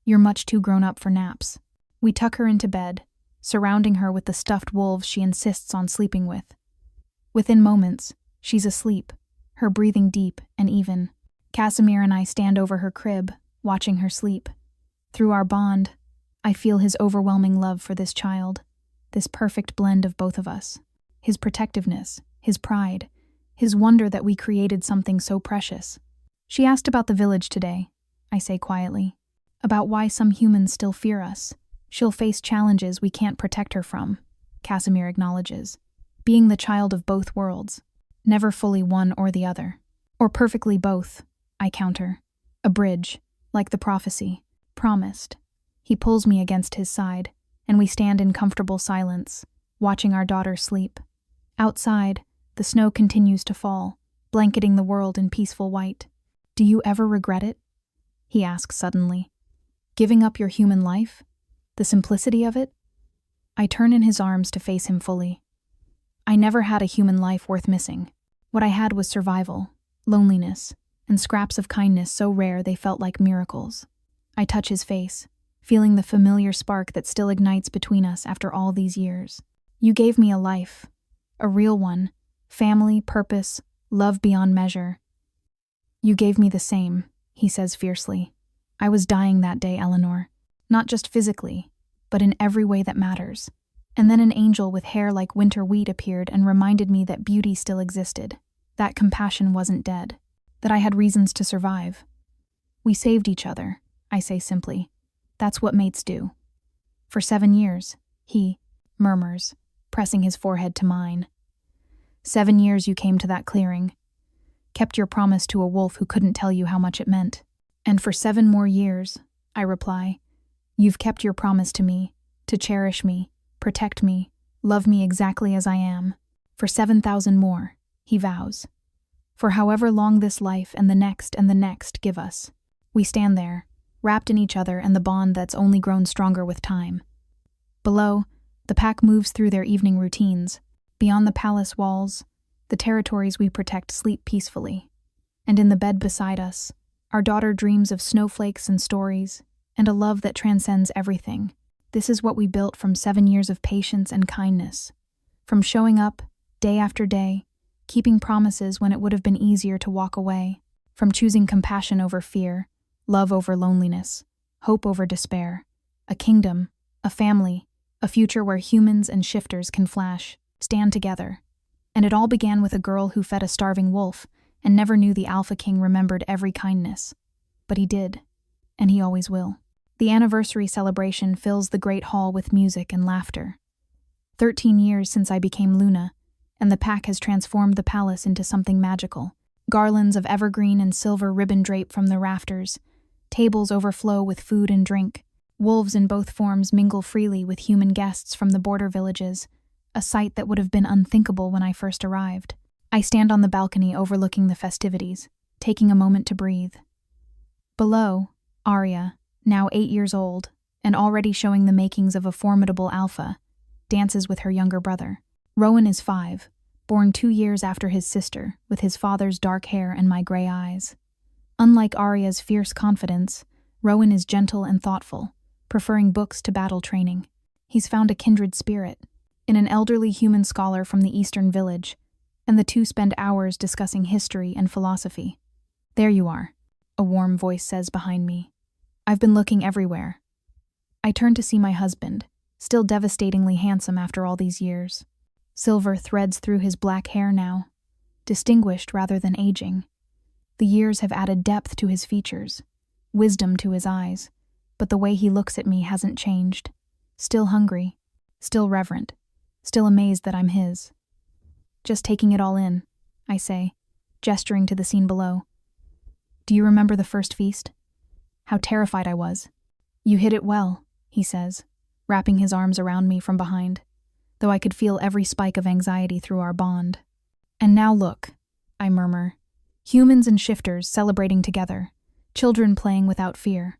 You're much too grown up for naps. We tuck her into bed, surrounding her with the stuffed wolves she insists on sleeping with. Within moments, she's asleep, her breathing deep and even. Casimir and I stand over her crib, watching her sleep. Through our bond, I feel his overwhelming love for this child, this perfect blend of both of us. His protectiveness, his pride, his wonder that we created something so precious. She asked about the village today, I say quietly. About why some humans still fear us. She'll face challenges we can't protect her from, Casimir acknowledges. Being the child of both worlds, never fully one or the other. Or perfectly both, I counter. A bridge, like the prophecy, promised. He pulls me against his side, and we stand in comfortable silence, watching our daughter sleep. Outside, the snow continues to fall, blanketing the world in peaceful white. Do you ever regret it? He asks suddenly. Giving up your human life? The simplicity of it? I turn in his arms to face him fully. I never had a human life worth missing. What I had was survival, loneliness, and scraps of kindness so rare they felt like miracles. I touch his face, feeling the familiar spark that still ignites between us after all these years. You gave me a life, a real one, family, purpose, love beyond measure. You gave me the same, he says fiercely. I was dying that day, Eleanor. Not just physically, but in every way that matters. And then an angel with hair like winter wheat appeared and reminded me that beauty still existed, that compassion wasn't dead, that I had reasons to survive. We saved each other, I say simply. That's what mates do. For 7 years, he murmurs, pressing his forehead to mine. 7 years you came to that clearing, kept your promise to a wolf who couldn't tell you how much it meant. And for 7 more years, I reply, you've kept your promise to me, to cherish me, protect me, love me exactly as I am. For 7,000 more, he vows. For however long this life and the next give us. We stand there, wrapped in each other and the bond that's only grown stronger with time. Below, the pack moves through their evening routines. Beyond the palace walls, the territories we protect sleep peacefully. And in the bed beside us, our daughter dreams of snowflakes and stories, and a love that transcends everything. This is what we built from 7 years of patience and kindness. From showing up, day after day, keeping promises when it would have been easier to walk away. From choosing compassion over fear, love over loneliness, hope over despair. A kingdom, a family, a future where humans and shifters can stand together. And it all began with a girl who fed a starving wolf and never knew the Alpha King remembered every kindness. But he did, and he always will. The anniversary celebration fills the great hall with music and laughter. 13 years since I became Luna, and the pack has transformed the palace into something magical. Garlands of evergreen and silver ribbon drape from the rafters. Tables overflow with food and drink. Wolves in both forms mingle freely with human guests from the border villages, a sight that would have been unthinkable when I first arrived. I stand on the balcony overlooking the festivities, taking a moment to breathe. Below, Arya, now 8 years old, and already showing the makings of a formidable alpha, dances with her younger brother. Rowan is 5, born 2 years after his sister, with his father's dark hair and my gray eyes. Unlike Arya's fierce confidence, Rowan is gentle and thoughtful, preferring books to battle training. He's found a kindred spirit in an elderly human scholar from the eastern village, and the two spend hours discussing history and philosophy. There you are, a warm voice says behind me. I've been looking everywhere. I turn to see my husband, still devastatingly handsome after all these years. Silver threads through his black hair now, distinguished rather than aging. The years have added depth to his features, wisdom to his eyes, but the way he looks at me hasn't changed. Still hungry, still reverent, still amazed that I'm his. Just taking it all in, I say, gesturing to the scene below. Do you remember the first feast? How terrified I was. You hid it well, he says, wrapping his arms around me from behind, though I could feel every spike of anxiety through our bond. And now look, I murmur. Humans and shifters celebrating together, children playing without fear,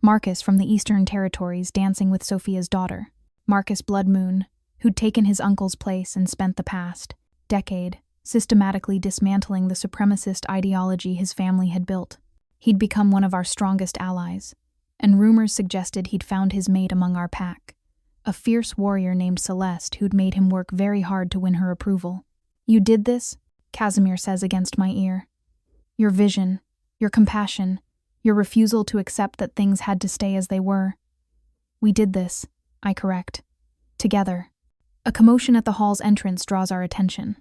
Marcus from the Eastern Territories dancing with Sophia's daughter. Marcus Bloodmoon, who'd taken his uncle's place and spent the past decade systematically dismantling the supremacist ideology his family had built. He'd become one of our strongest allies, and rumors suggested he'd found his mate among our pack, a fierce warrior named Celeste who'd made him work very hard to win her approval. "You did this?" Casimir says against my ear. "Your vision, your compassion, your refusal to accept that things had to stay as they were." "We did this," I correct. "Together." A commotion at the hall's entrance draws our attention.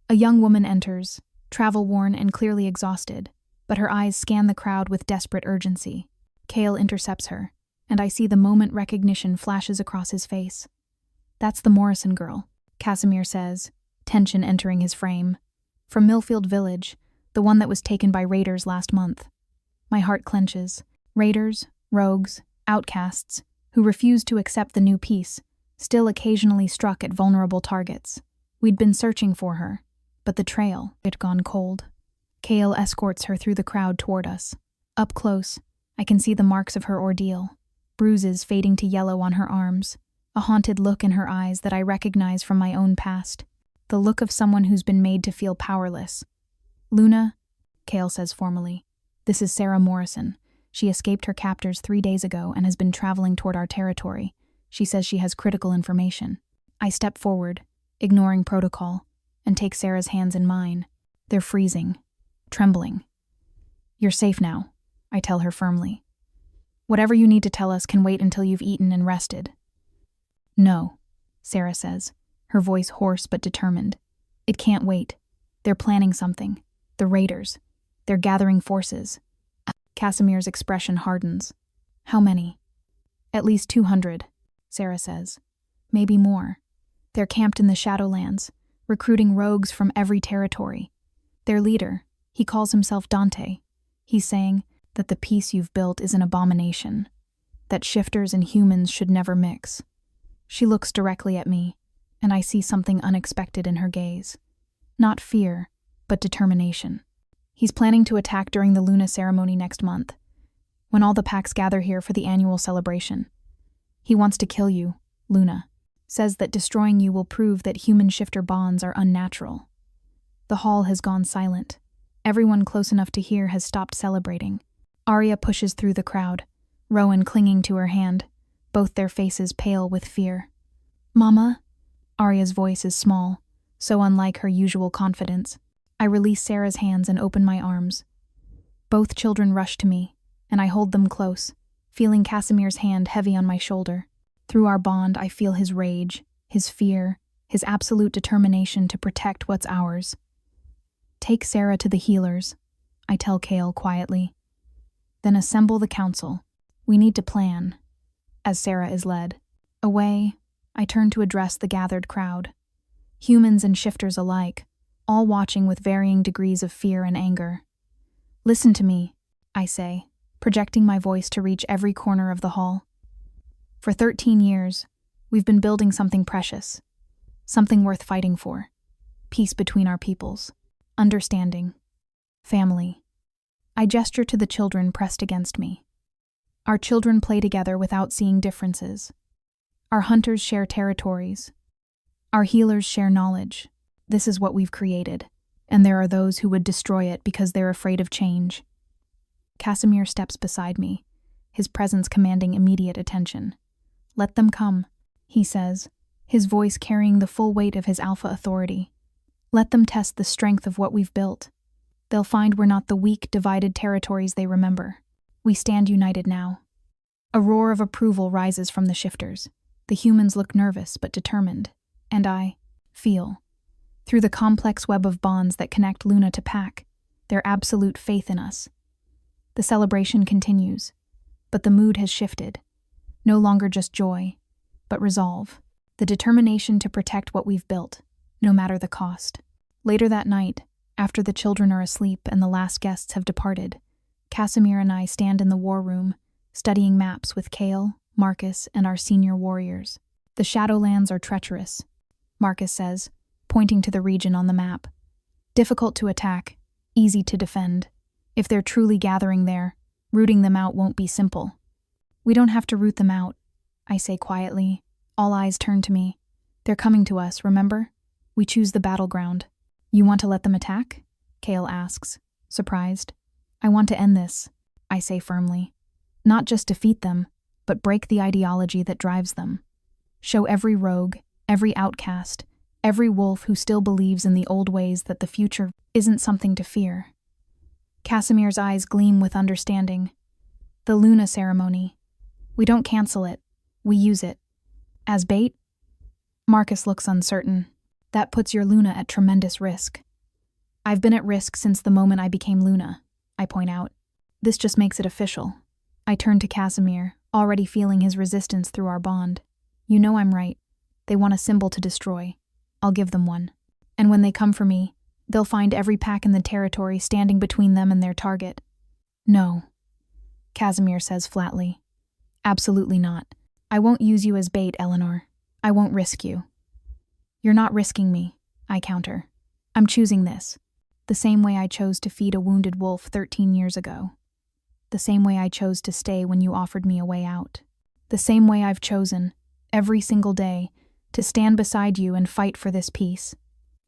A young woman enters, travel-worn and clearly exhausted, but her eyes scan the crowd with desperate urgency. Cale intercepts her, and I see the moment recognition flashes across his face. "That's the Morrison girl," Casimir says, tension entering his frame. "From Millfield Village, the one that was taken by raiders last month." My heart clenches. Raiders, rogues, outcasts, who refused to accept the new peace, still occasionally struck at vulnerable targets. We'd been searching for her, but the trail had gone cold. Cale escorts her through the crowd toward us. Up close, I can see the marks of her ordeal, bruises fading to yellow on her arms, a haunted look in her eyes that I recognize from my own past, the look of someone who's been made to feel powerless. "Luna," Cale says formally, "this is Sarah Morrison. She escaped her captors 3 days ago and has been traveling toward our territory. She says she has critical information." I step forward, ignoring protocol, and take Sarah's hands in mine. They're freezing, trembling. "You're safe now," I tell her firmly. "Whatever you need to tell us can wait until you've eaten and rested." "No," Sarah says, her voice hoarse but determined. "It can't wait. They're planning something. The raiders. They're gathering forces." Casimir's expression hardens. "How many?" "At least 200, Sarah says. "Maybe more. They're camped in the Shadowlands, recruiting rogues from every territory. Their leader, he calls himself Dante. He's saying that the peace you've built is an abomination, that shifters and humans should never mix." She looks directly at me, and I see something unexpected in her gaze. Not fear, but determination. "He's planning to attack during the Luna ceremony next month, when all the packs gather here for the annual celebration. He wants to kill you, Luna. Says that destroying you will prove that human-shifter bonds are unnatural." The hall has gone silent. Everyone close enough to hear has stopped celebrating. Arya pushes through the crowd, Rowan clinging to her hand, both their faces pale with fear. "Mama?" Arya's voice is small, so unlike her usual confidence. I release Sarah's hands and open my arms. Both children rush to me, and I hold them close, feeling Casimir's hand heavy on my shoulder. Through our bond, I feel his rage, his fear, his absolute determination to protect what's ours. "Take Sarah to the healers," I tell Cale quietly. "Then assemble the council. We need to plan." As Sarah is led away, I turn to address the gathered crowd. Humans and shifters alike, all watching with varying degrees of fear and anger. "Listen to me," I say, projecting my voice to reach every corner of the hall. "For 13 years, we've been building something precious, something worth fighting for. Peace between our peoples, understanding, family." I gesture to the children pressed against me. Our children play together without seeing differences. Our hunters share territories. Our healers share knowledge. This is what we've created, and there are those who would destroy it because they're afraid of change. Casimir steps beside me, his presence commanding immediate attention. "Let them come," he says, his voice carrying the full weight of his alpha authority. "Let them test the strength of what we've built. They'll find we're not the weak, divided territories they remember. We stand united now." A roar of approval rises from the shifters. The humans look nervous but determined, and I feel, through the complex web of bonds that connect Luna to Pack, their absolute faith in us. The celebration continues, but the mood has shifted. No longer just joy, but resolve, the determination to protect what we've built, no matter the cost. Later that night, after the children are asleep and the last guests have departed, Casimir and I stand in the war room, studying maps with Cale, Marcus, and our senior warriors. "The Shadowlands are treacherous," Marcus says, pointing to the region on the map. "Difficult to attack, easy to defend. If they're truly gathering there, rooting them out won't be simple." We don't have to root them out, I say quietly. All eyes turn to me. They're coming to us, remember? We choose the battleground. You want to let them attack? Kale asks, surprised. I want to end this, I say firmly. Not just defeat them, but break the ideology that drives them. Show every rogue, every outcast, every wolf who still believes in the old ways that the future isn't something to fear. Casimir's eyes gleam with understanding. The Luna ceremony. We don't cancel it. We use it. As bait? Marcus looks uncertain. That puts your Luna at tremendous risk. I've been at risk since the moment I became Luna, I point out. This just makes it official. I turn to Casimir, already feeling his resistance through our bond. You know I'm right. They want a symbol to destroy. I'll give them one. And when they come for me, they'll find every pack in the territory standing between them and their target. No, Casimir says flatly. Absolutely not. I won't use you as bait, Eleanor. I won't risk you. You're not risking me, I counter. I'm choosing this. The same way I chose to feed a wounded wolf 13 years ago. The same way I chose to stay when you offered me a way out. The same way I've chosen, every single day, to stand beside you and fight for this peace.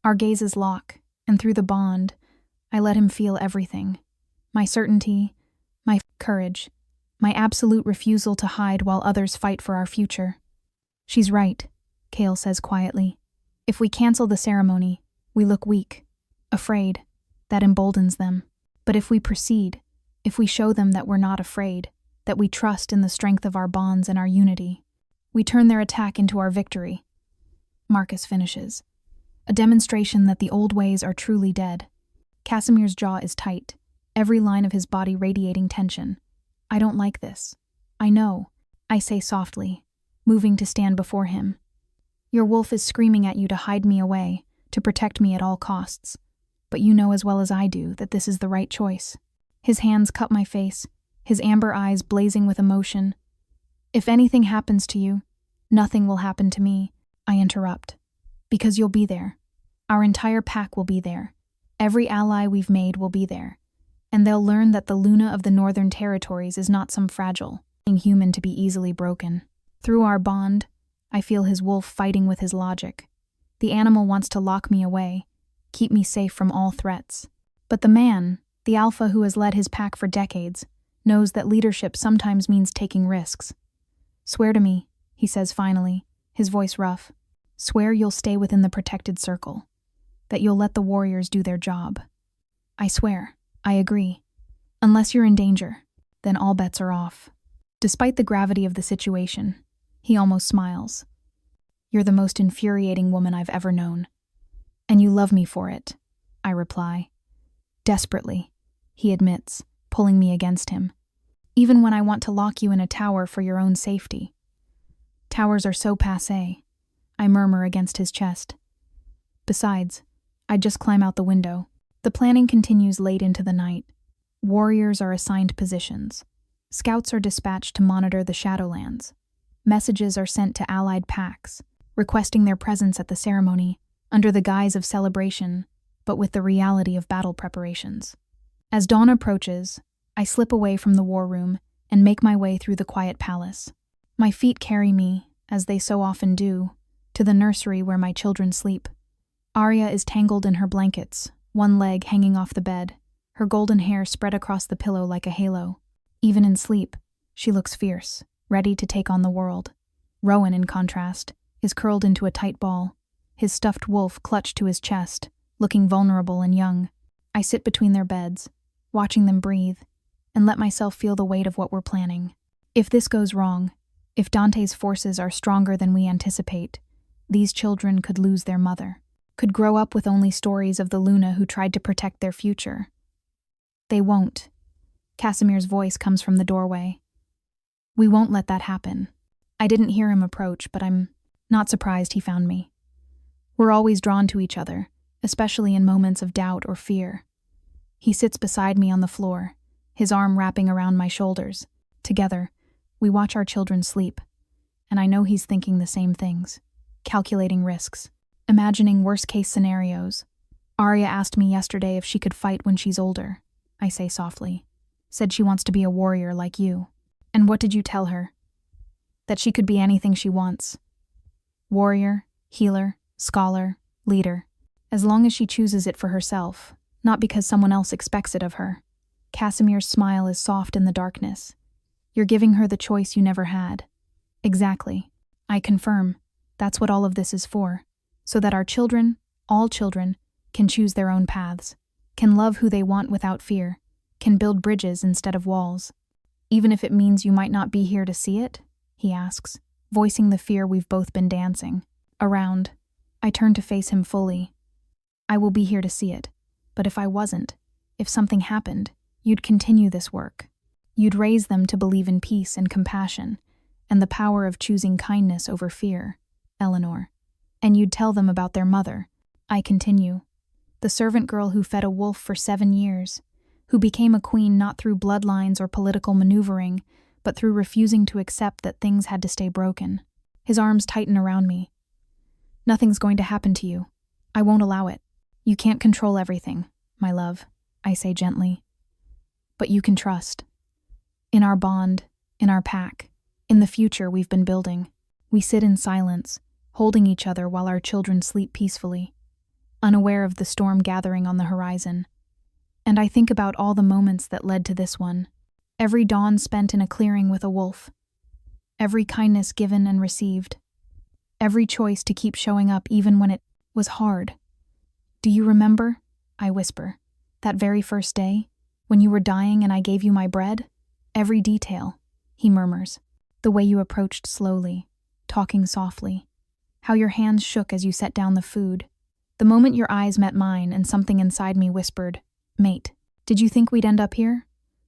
Our gazes lock, and through the bond, I let him feel everything. My certainty, my courage, my absolute refusal to hide while others fight for our future. She's right, Kale says quietly. If we cancel the ceremony, we look weak, afraid. That emboldens them. But if we proceed, if we show them that we're not afraid, that we trust in the strength of our bonds and our unity, we turn their attack into our victory. Marcus finishes. A demonstration that the old ways are truly dead. Casimir's jaw is tight, every line of his body radiating tension. I don't like this. I know, I say softly, moving to stand before him. Your wolf is screaming at you to hide me away, to protect me at all costs. But you know as well as I do that this is the right choice. His hands cup my face, his amber eyes blazing with emotion. If anything happens to you, nothing will happen to me, I interrupt. Because you'll be there. Our entire pack will be there. Every ally we've made will be there. And they'll learn that the Luna of the Northern Territories is not some fragile thing human to be easily broken. Through our bond, I feel his wolf fighting with his logic. The animal wants to lock me away, keep me safe from all threats. But the man, the alpha who has led his pack for decades, knows that leadership sometimes means taking risks. Swear to me, he says finally, his voice rough. Swear you'll stay within the protected circle. That you'll let the warriors do their job. I swear, I agree. Unless you're in danger, then all bets are off. Despite the gravity of the situation, he almost smiles. You're the most infuriating woman I've ever known. And you love me for it, I reply. Desperately, he admits, pulling me against him. Even when I want to lock you in a tower for your own safety. Towers are so passé, I murmur against his chest. Besides, I'd just climb out the window. The planning continues late into the night. Warriors are assigned positions. Scouts are dispatched to monitor the Shadowlands. Messages are sent to allied packs, requesting their presence at the ceremony, under the guise of celebration, but with the reality of battle preparations. As dawn approaches, I slip away from the war room and make my way through the quiet palace. My feet carry me, as they so often do, to the nursery where my children sleep. Arya is tangled in her blankets, one leg hanging off the bed, her golden hair spread across the pillow like a halo. Even in sleep, she looks fierce, ready to take on the world. Rowan, in contrast, is curled into a tight ball, his stuffed wolf clutched to his chest, looking vulnerable and young. I sit between their beds, watching them breathe, and let myself feel the weight of what we're planning. If this goes wrong, if Dante's forces are stronger than we anticipate, these children could lose their mother, could grow up with only stories of the Luna who tried to protect their future. They won't. Casimir's voice comes from the doorway. We won't let that happen. I didn't hear him approach, but I'm not surprised he found me. We're always drawn to each other, especially in moments of doubt or fear. He sits beside me on the floor, his arm wrapping around my shoulders. Together, we watch our children sleep, and I know he's thinking the same things, calculating risks, imagining worst-case scenarios. Arya asked me yesterday if she could fight when she's older, I say softly. Said she wants to be a warrior like you. And what did you tell her? That she could be anything she wants. Warrior, healer, scholar, leader. As long as she chooses it for herself, not because someone else expects it of her. Casimir's smile is soft in the darkness. You're giving her the choice you never had. Exactly. I confirm. That's what all of this is for. So that our children, all children, can choose their own paths, can love who they want without fear, can build bridges instead of walls. Even if it means you might not be here to see it? He asks, voicing the fear we've both been dancing around. I turn to face him fully. I will be here to see it. But if I wasn't, if something happened, you'd continue this work. You'd raise them to believe in peace and compassion, and the power of choosing kindness over fear, Eleanor. And you'd tell them about their mother. I continue. The servant girl who fed a wolf for 7 years, who became a queen not through bloodlines or political maneuvering, but through refusing to accept that things had to stay broken. His arms tighten around me. Nothing's going to happen to you. I won't allow it. You can't control everything, my love, I say gently. But you can trust. In our bond, in our pack, in the future we've been building. We sit in silence, holding each other while our children sleep peacefully, unaware of the storm gathering on the horizon. And I think about all the moments that led to this one. Every dawn spent in a clearing with a wolf. Every kindness given and received. Every choice to keep showing up even when it was hard. Do you remember? I whisper. That very first day, when you were dying and I gave you my bread? Every detail, he murmurs. The way you approached slowly, talking softly. How your hands shook as you set down the food. The moment your eyes met mine and something inside me whispered, Mate, did you think we'd end up here?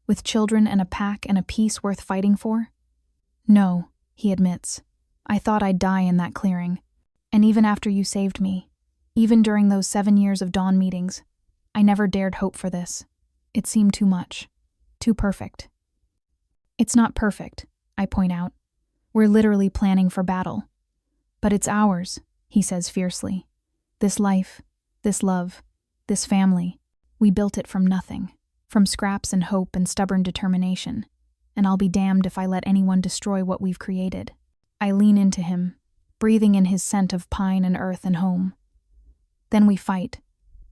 With children and a pack and a peace worth fighting for? No, he admits. I thought I'd die in that clearing. And even after you saved me, even during those 7 years of dawn meetings, I never dared hope for this. It seemed too much. Too perfect. It's not perfect, I point out. We're literally planning for battle. But it's ours, he says fiercely. This life, this love, this family, we built it from nothing, from scraps and hope and stubborn determination, and I'll be damned if I let anyone destroy what we've created. I lean into him, breathing in his scent of pine and earth and home. Then we fight,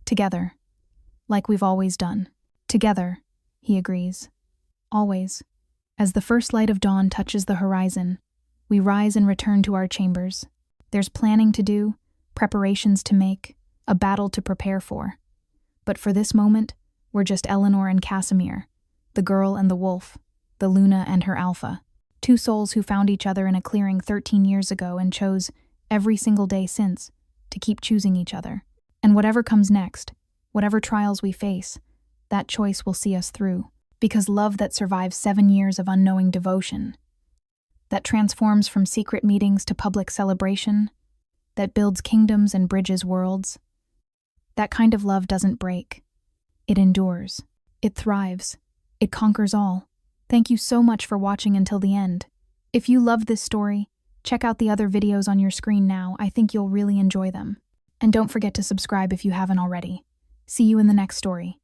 together, like we've always done. Together, he agrees. Always. As the first light of dawn touches the horizon, we rise and return to our chambers. There's planning to do, preparations to make, a battle to prepare for. But for this moment, we're just Eleanor and Casimir, the girl and the wolf, the Luna and her alpha, 2 souls who found each other in a clearing 13 years ago and chose, every single day since, to keep choosing each other. And whatever comes next, whatever trials we face, that choice will see us through. Because love that survives 7 years of unknowing devotion, that transforms from secret meetings to public celebration, that builds kingdoms and bridges worlds, that kind of love doesn't break. It endures. It thrives. It conquers all. Thank you so much for watching until the end. If you loved this story, check out the other videos on your screen now. I think you'll really enjoy them. And don't forget to subscribe if you haven't already. See you in the next story.